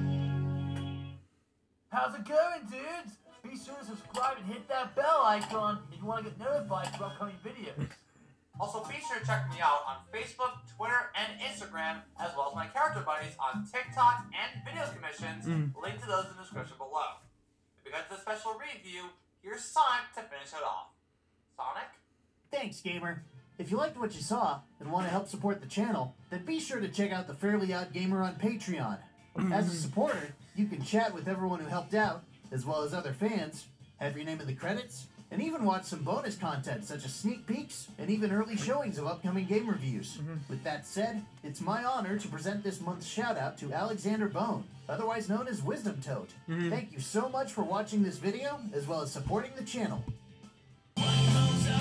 How's it going, dudes? Be sure to subscribe and hit that bell icon if you want to get notified for upcoming videos. Also, be sure to check me out on Facebook, Twitter, and Instagram, as well as my character buddies on TikTok and video commissions. Link to those in the description below. If you got the special review, here's Sonic to finish it off. Sonic? Thanks, Gamer. If you liked what you saw and want to help support the channel, then be sure to check out the Fairly Odd Gamer on Patreon. As a supporter, you can chat with everyone who helped out, as well as other fans, have your name in the credits, and even watch some bonus content such as sneak peeks and even early showings of upcoming game reviews. With that said, it's my honor to present this month's shout out to Alexander Bone, otherwise known as Wisdom Toad. Thank you so much for watching this video, as well as supporting the channel.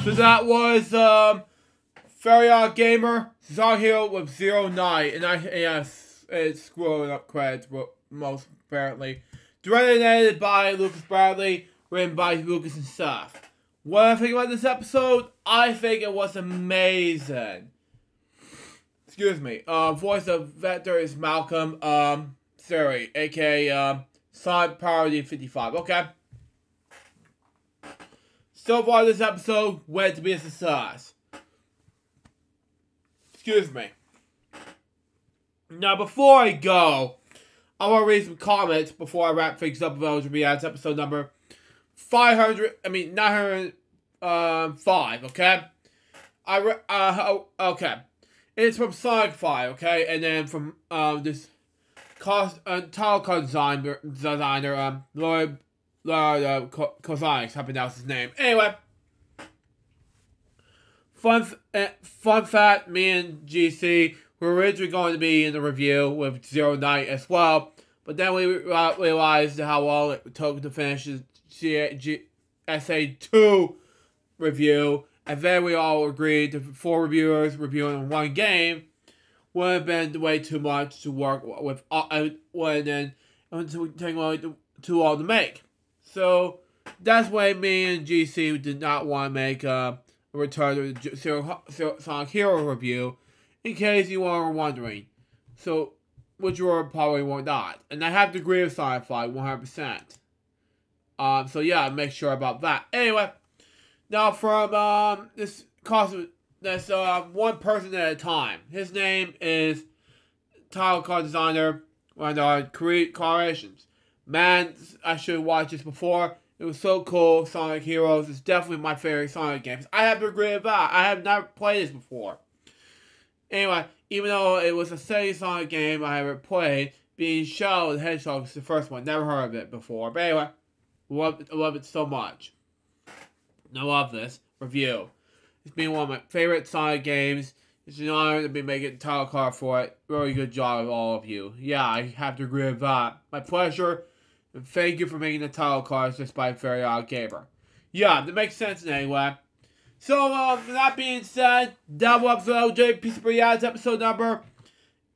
So that was Very OddGamer, Sonic Hero with 09, and it's scrolling up credits most apparently. Directed and edited by Lucas Bradley, written by Lucas and Seth. What do I think about this episode? I think it was amazing. Excuse me. Voice of Vector is Malcolm Siri, aka Sonic Parody 55. Okay. So far, this episode went to be a success. Excuse me. Now, before I go, I want to read some comments before I wrap things up with LJPCBM episode number 905, okay? Okay. It's from Sonic 5, okay? And then from, this title card designer, Lloyd Kozonics, I pronounce his name. Anyway. Fun fact, me and GC were originally going to be in the review with 09 as well, but then we realized how long it took to finish the SA2 review, and then we all agreed to 4 reviewers reviewing one game would have been way too much to work with, and then taking too long to make. So that's why me and GC did not want to make a return to the Sonic Hero review, in case you were wondering. So, which you probably were not. And I have to agree with Sonic 5 100%. So yeah, make sure about that. Anyway, now from this one person at a time. His name is title card designer and creations. Man, I should have watched this before. It was so cool. Sonic Heroes is definitely my favorite Sonic games. I have to agree with that. I have never played this before. Anyway, even though it was a steady Sonic game I haven't played, being Shadow the Hedgehog is the first one. Never heard of it before. But anyway, love it so much. I love this review. It's been one of my favorite Sonic games. It's an honor to be making a title card for it. Really good job of all of you. Yeah, I have to agree with that. My pleasure. And thank you for making the title cards just by Very OddGamer. Yeah, that makes sense anyway. So, that being said, that was LJPCBM episode number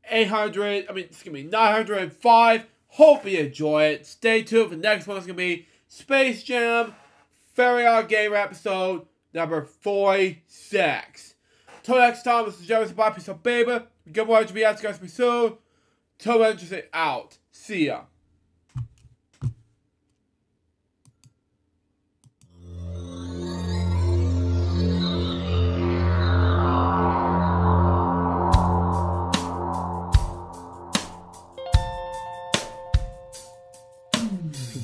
905. Hope you enjoy it. Stay tuned for the next one. It's going to be Space Jam Very OddGamer episode number 46. Till next time, this is Jeremy Bye. Peace out, baby. Good morning to be out. Guys, be soon. Till then, just say out. See ya.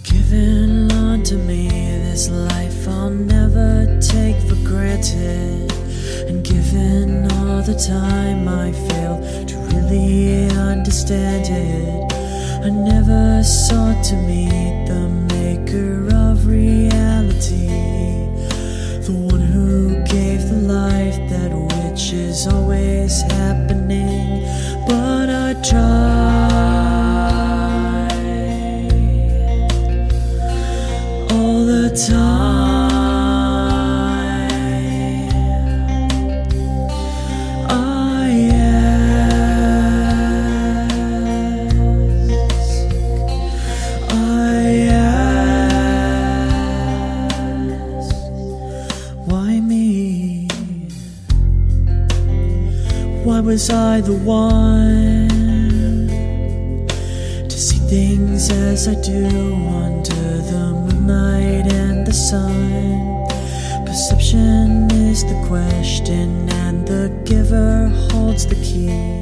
Given unto me this life I'll never take for granted, and given all the time I failed to really understand it, I never sought to meet the maker of reality, the one who gave the life that which is always happening, but I tried all the time. I ask, why me? Why was I the one to see things as I do under the moonlight and the sun? Perception is the question, and the giver holds the key.